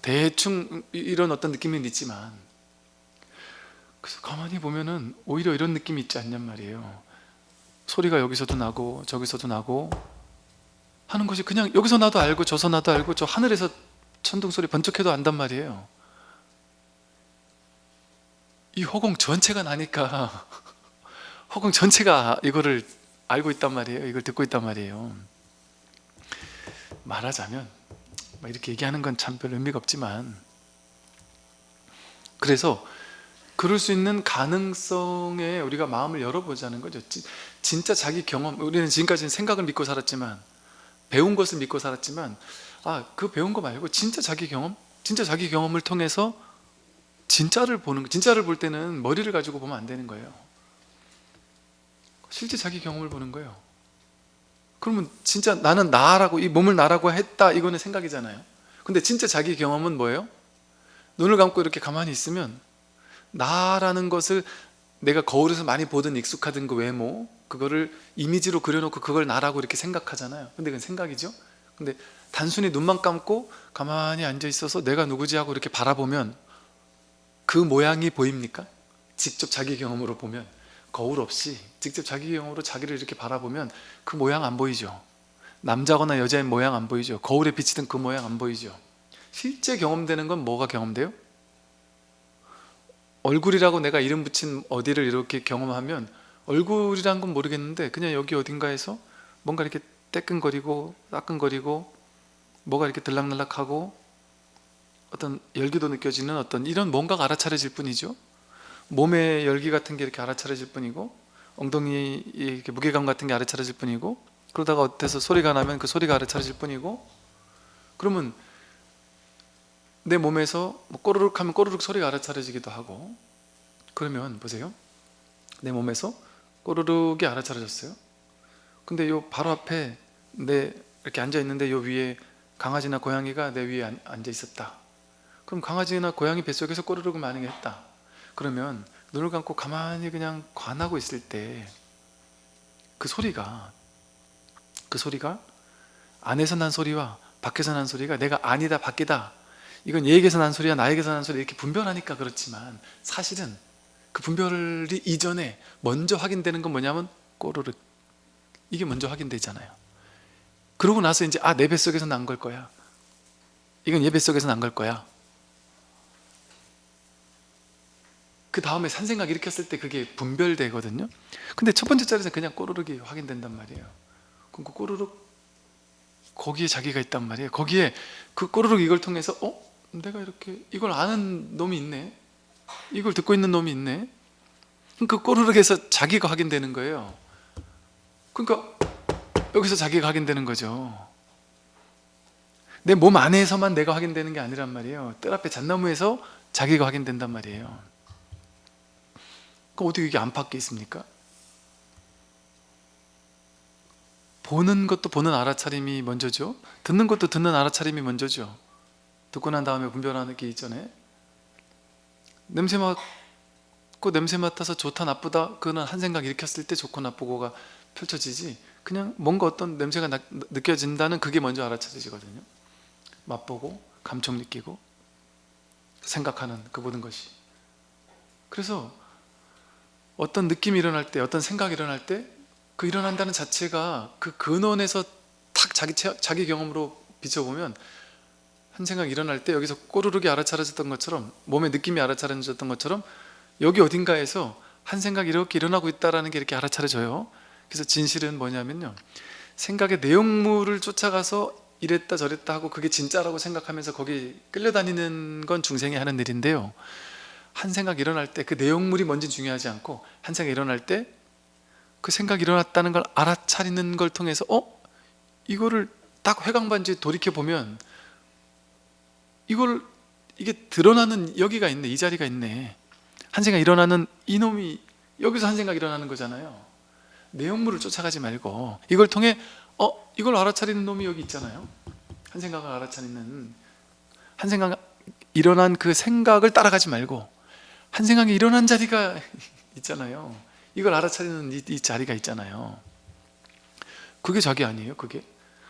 대충 이런 어떤 느낌은 있지만, 그래서 가만히 보면은 오히려 이런 느낌이 있지 않냔 말이에요. 소리가 여기서도 나고 저기서도 나고 하는 것이 그냥 여기서 나도 알고 저서 나도 알고, 저 하늘에서 천둥소리 번쩍해도 안단 말이에요. 이 허공 전체가 나니까 허공 전체가 이거를 알고 있단 말이에요. 이걸 듣고 있단 말이에요. 말하자면 이렇게 얘기하는 건 참 별 의미가 없지만, 그래서 그럴 수 있는 가능성에 우리가 마음을 열어보자는 거죠. 진짜 자기 경험, 우리는 지금까지는 생각을 믿고 살았지만, 배운 것을 믿고 살았지만, 그 배운 거 말고 진짜 자기 경험, 진짜 자기 경험을 통해서 진짜를 보는, 진짜를 볼 때는 머리를 가지고 보면 안 되는 거예요. 실제 자기 경험을 보는 거예요. 그러면 진짜 나는 나라고, 이 몸을 나라고 했다, 이거는 생각이잖아요. 근데 진짜 자기 경험은 뭐예요? 눈을 감고 이렇게 가만히 있으면 나라는 것을, 내가 거울에서 많이 보던 익숙하던 그 외모, 그거를 이미지로 그려놓고 그걸 나라고 이렇게 생각하잖아요. 근데 그건 생각이죠. 근데 단순히 눈만 감고 가만히 앉아 있어서 내가 누구지 하고 이렇게 바라보면 그 모양이 보입니까? 직접 자기 경험으로 보면, 거울 없이 직접 자기 경험으로 자기를 이렇게 바라보면 그 모양 안 보이죠. 남자거나 여자의 모양 안 보이죠. 거울에 비치던 그 모양 안 보이죠. 실제 경험되는 건 뭐가 경험돼요? 얼굴이라고 내가 이름 붙인 어디를 이렇게 경험하면, 얼굴이란 건 모르겠는데 그냥 여기 어딘가에서 뭔가 이렇게 따끔거리고 뭐가 이렇게 들락날락하고 어떤 열기도 느껴지는 어떤 이런 뭔가가 알아차려질 뿐이죠. 몸의 열기 같은 게 이렇게 알아차려질 뿐이고, 엉덩이 이렇게 무게감 같은 게 알아차려질 뿐이고, 그러다가 어때서 소리가 나면 그 소리가 알아차려질 뿐이고, 그러면 내 몸에서 꼬르륵 하면 꼬르륵 소리가 알아차려지기도 하고, 그러면 보세요. 내 몸에서 꼬르륵이 알아차려졌어요. 근데 요 바로 앞에 이렇게 앉아 있는데 요 위에 강아지나 고양이가 내 위에 앉아 있었다. 그럼 강아지나 고양이 뱃속에서 꼬르륵을 많이 했다. 그러면 눈을 감고 가만히 그냥 관하고 있을 때 그 소리가 안에서 난 소리와 밖에서 난 소리가 내가 아니다 밖이다, 이건 얘에게서 난 소리야 나에게서 난 소리, 이렇게 분별하니까 그렇지만, 사실은 그 분별이 이전에 먼저 확인되는 건 뭐냐면 꼬르륵, 이게 먼저 확인되잖아요. 그러고 나서 이제 내 뱃속에서 난 걸 거야, 이건 얘 뱃속에서 난 걸 거야, 그 다음에 산생각 일으켰을 때 그게 분별되거든요. 근데 첫 번째 자리에서 그냥 꼬르륵이 확인된단 말이에요. 그럼 그 꼬르륵, 거기에 자기가 있단 말이에요. 거기에 그 꼬르륵 이걸 통해서 내가 이렇게 이걸 아는 놈이 있네, 이걸 듣고 있는 놈이 있네. 그 꼬르륵에서 자기가 확인되는 거예요. 그러니까 여기서 자기가 확인되는 거죠. 내 몸 안에서만 내가 확인되는 게 아니란 말이에요. 뜰 앞에 잣나무에서 자기가 확인된단 말이에요. 그럼 어떻게 이게 안 밖에 있습니까? 보는 것도 보는 알아차림이 먼저죠. 듣는 것도 듣는 알아차림이 먼저죠. 듣고 난 다음에 분별하는 게 있잖아요. 냄새 맡고 냄새 맡아서 좋다 나쁘다 그거는 한 생각 일으켰을 때 좋고 나쁘고가 펼쳐지지, 그냥 뭔가 어떤 냄새가 느껴진다는 그게 먼저 알아차려지거든요. 맛보고 감촉 느끼고 생각하는 그 모든 것이. 그래서 어떤 느낌이 일어날 때, 어떤 생각이 일어날 때 그 일어난다는 자체가 그 근원에서 탁 자기 경험으로 비춰보면 한 생각이 일어날 때 여기서 꼬르륵이 알아차려졌던 것처럼, 몸의 느낌이 알아차려졌던 것처럼 여기 어딘가에서 한 생각이 이렇게 일어나고 있다는 게 이렇게 알아차려져요. 그래서 진실은 뭐냐면요, 생각의 내용물을 쫓아가서 이랬다 저랬다 하고 그게 진짜라고 생각하면서 거기 끌려다니는 건 중생이 하는 일인데요, 한 생각이 일어날 때 그 내용물이 뭔지 중요하지 않고 한 생각이 일어날 때 그 생각이 일어났다는 걸 알아차리는 걸 통해서 이거를 딱 회광반지에 돌이켜보면 이게 드러나는 여기가 있네, 이 자리가 있네. 한 생각 일어나는 이놈이 여기서 한 생각 일어나는 거잖아요. 내용물을 쫓아가지 말고 이걸 통해 이걸 알아차리는 놈이 여기 있잖아요. 한 생각을 알아차리는, 한 생각 일어난 그 생각을 따라가지 말고 한 생각이 일어난 자리가 있잖아요. 이걸 알아차리는 이 자리가 있잖아요. 그게 자기 아니에요, 그게?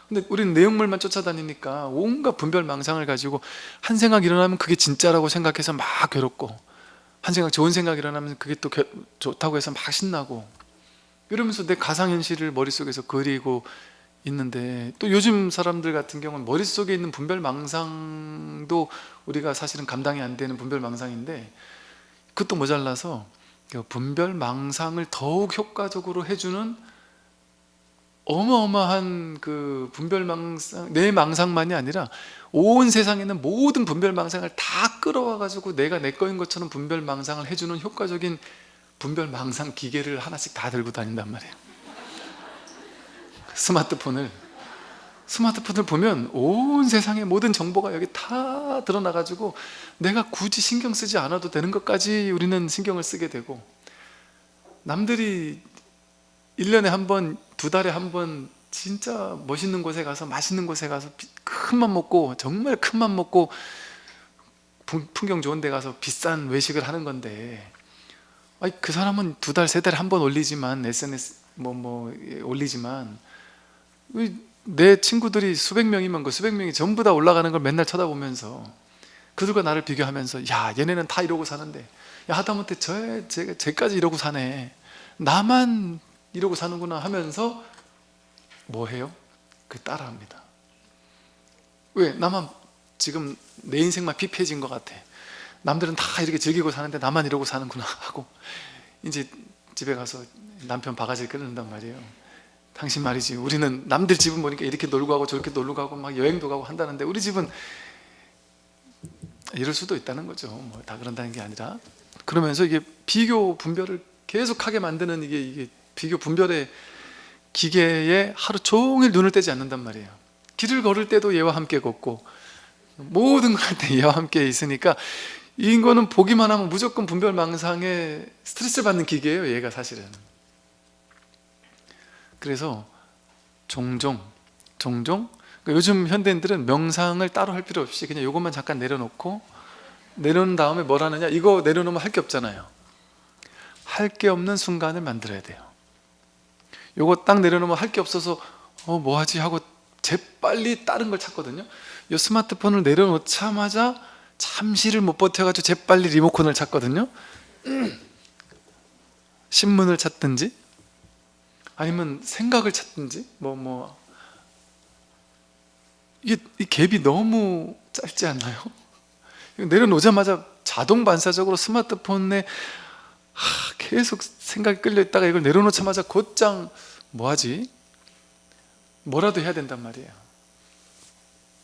근데 우리는 내용물만 쫓아다니니까 온갖 분별망상을 가지고 한 생각 일어나면 그게 진짜라고 생각해서 막 괴롭고, 한 생각 좋은 생각 일어나면 그게 또 좋다고 해서 막 신나고 이러면서 내 가상현실을 머릿속에서 그리고 있는데, 또 요즘 사람들 같은 경우는 머릿속에 있는 분별망상도 우리가 사실은 감당이 안 되는 분별망상인데 그것도 모자라서 분별망상을 더욱 효과적으로 해주는 어마어마한 그 분별망상, 내 망상만이 아니라 온 세상에 있는 모든 분별망상을 다 끌어와 가지고 내가 내 거인 것처럼 분별망상을 해주는 효과적인 분별망상 기계를 하나씩 다 들고 다닌단 말이에요. 스마트폰을 보면 온 세상의 모든 정보가 여기 다 드러나 가지고 내가 굳이 신경 쓰지 않아도 되는 것까지 우리는 신경을 쓰게 되고, 남들이 1년에 한 번, 2달에 한 번 진짜 멋있는 곳에 가서 맛있는 곳에 가서 큰맘 먹고, 정말 큰맘 먹고 풍경 좋은 데 가서 비싼 외식을 하는 건데, 그 사람은 2달, 3달에 한 번 올리지만, SNS 올리지만 내 친구들이 수백 명이면 그 수백 명이 전부 다 올라가는 걸 맨날 쳐다보면서 그들과 나를 비교하면서 야, 얘네는 다 이러고 사는데, 야, 하다못해 쟤까지 이러고 사네, 나만 이러고 사는구나 하면서 뭐 해요? 따라합니다. 왜? 나만 지금 내 인생만 피폐해진 것 같아, 남들은 다 이렇게 즐기고 사는데 나만 이러고 사는구나 하고 이제 집에 가서 남편 바가지를 끓는단 말이에요. 당신 말이지, 우리는 남들 집은 보니까 이렇게 놀고 가고 저렇게 놀고 가고 막 여행도 가고 한다는데 우리 집은 이럴 수도 있다는 거죠. 뭐 다 그런다는 게 아니라, 그러면서 이게 비교 분별을 계속하게 만드는 이게 비교 분별의 기계에 하루 종일 눈을 떼지 않는단 말이에요. 길을 걸을 때도 얘와 함께 걷고 모든 걸 할 때 얘와 함께 있으니까 이거는 보기만 하면 무조건 분별망상에 스트레스를 받는 기계예요, 얘가 사실은. 그래서 종종 그러니까 요즘 현대인들은 명상을 따로 할 필요 없이 그냥 이것만 잠깐 내려놓은 다음에 뭘 하느냐, 이거 내려놓으면 할 게 없잖아요. 할 게 없는 순간을 만들어야 돼요. 요거 딱 내려놓으면 할 게 없어서 뭐하지 하고 재빨리 다른 걸 찾거든요. 이 스마트폰을 내려놓자마자 잠시를 못 버텨가지고 재빨리 리모컨을 찾거든요. 신문을 찾든지 아니면 생각을 찾든지 이 갭이 너무 짧지 않나요? 내려놓자마자 자동 반사적으로 스마트폰에 계속 생각이 끌려 있다가 이걸 내려놓자마자 곧장 뭐하지? 뭐라도 해야 된단 말이에요.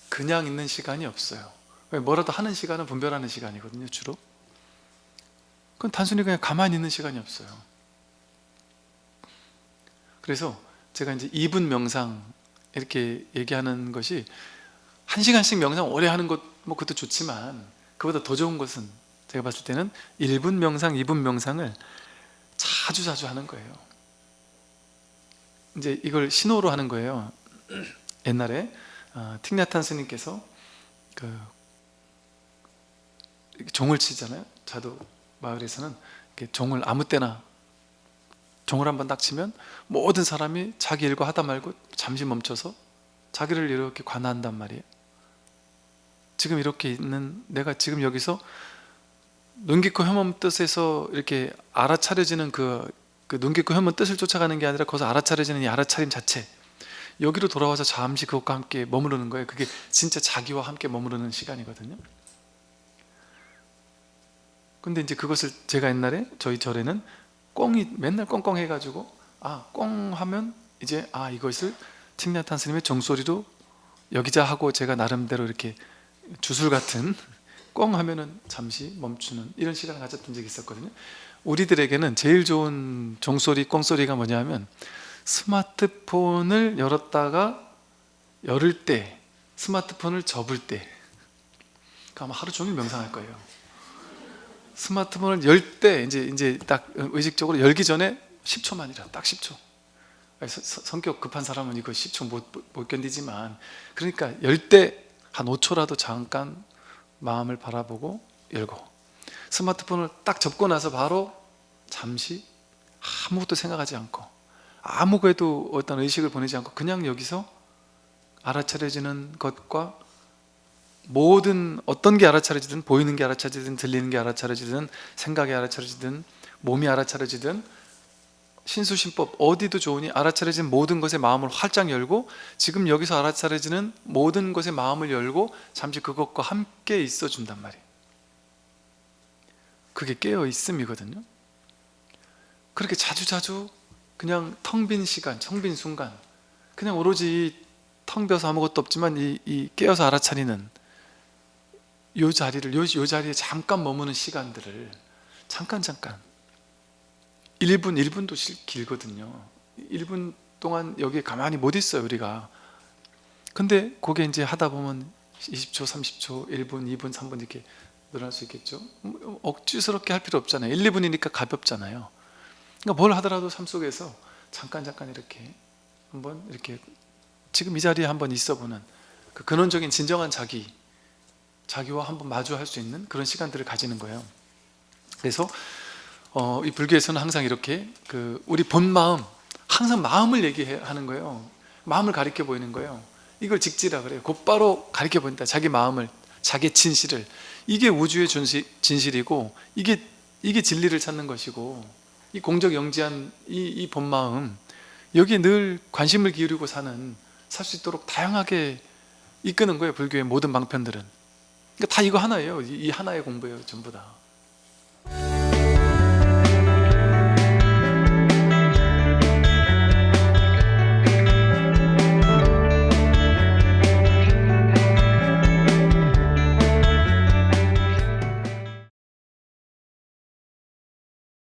그냥 있는 시간이 없어요. 뭐라도 하는 시간은 분별하는 시간이거든요, 주로. 그건 단순히 그냥 가만히 있는 시간이 없어요. 그래서 제가 이제 2분 명상 이렇게 얘기하는 것이, 1시간씩 명상 오래 하는 것 그것도 좋지만 그보다 더 좋은 것은 제가 봤을 때는 1분 명상, 2분 명상을 자주 하는 거예요. 이제 이걸 신호로 하는 거예요. 옛날에 틱나탄 스님께서 그 종을 치잖아요. 자두 마을에서는 이렇게 종을 아무 때나 종을 한번 딱 치면 모든 사람이 자기 일과 하다 말고 잠시 멈춰서 자기를 이렇게 관한단 말이에요. 지금 이렇게 있는 내가 지금 여기서 눈 깊고 혐오한 뜻에서 이렇게 알아차려지는 그 눈 깊고 혐오한 뜻을 쫓아가는 게 아니라 거기서 알아차려지는 이 알아차림 자체, 여기로 돌아와서 잠시 그것과 함께 머무르는 거예요. 그게 진짜 자기와 함께 머무르는 시간이거든요. 근데 이제 그것을 제가 옛날에 저희 절에는 꽁이 맨날 꽁꽁 해가지고 꽁 하면 이제 이것을 틱나탄 스님의 종소리로 여기자 하고 제가 나름대로 이렇게 주술 같은 꽁 하면은 잠시 멈추는 이런 시간을 가졌던 적이 있었거든요. 우리들에게는 제일 좋은 종소리, 꽁소리가 뭐냐면 스마트폰을 열었다가 열을 때, 스마트폰을 접을 때. 아마 하루 종일 명상할 거예요. 스마트폰을 열 때 이제 딱 의식적으로 열기 전에 10초만이라, 딱 10초. 성격 급한 사람은 이거 10초 못 견디지만, 그러니까 열 때 한 5초라도 잠깐 마음을 바라보고 열고, 스마트폰을 딱 접고 나서 바로 잠시 아무것도 생각하지 않고 아무것도 어떤 의식을 보내지 않고 그냥 여기서 알아차려지는 것과 모든 어떤 게 알아차려지든, 보이는 게 알아차려지든, 들리는 게 알아차려지든, 생각이 알아차려지든, 몸이 알아차려지든, 신수신법 어디도 좋으니 알아차려진 모든 것에 마음을 활짝 열고, 지금 여기서 알아차려지는 모든 것에 마음을 열고 잠시 그것과 함께 있어 준단 말이에요. 그게 깨어있음이거든요. 그렇게 자주자주 그냥 텅 빈 시간, 텅 빈 순간, 그냥 오로지 텅 비어서 아무것도 없지만 이 깨어서 알아차리는 요 자리를, 요 자리에 잠깐 머무는 시간들을 잠깐 1분도 길거든요. 1분 동안 여기에 가만히 못 있어요, 우리가. 근데 그게 이제 하다 보면 20초, 30초, 1분, 2분, 3분 이렇게 늘어날 수 있겠죠. 억지스럽게 할 필요 없잖아요. 1, 2분이니까 가볍잖아요. 그러니까 뭘 하더라도 삶 속에서 잠깐 이렇게 한번 이렇게 지금 이 자리에 한번 있어보는 그 근원적인 진정한 자기와 한번 마주할 수 있는 그런 시간들을 가지는 거예요. 그래서 이 불교에서는 항상 이렇게 우리 본 마음, 항상 마음을 얘기하는 거예요. 마음을 가리켜 보이는 거예요. 이걸 직지라 그래요. 곧바로 가리켜 보인다. 자기 마음을, 자기 진실을. 이게 우주의 진실이고, 이게 진리를 찾는 것이고, 이 공적영지한 이 본마음, 여기에 늘 관심을 기울이고 살 수 있도록 다양하게 이끄는 거예요. 불교의 모든 방편들은. 그러니까 다 이거 하나예요. 이 하나의 공부예요, 전부 다.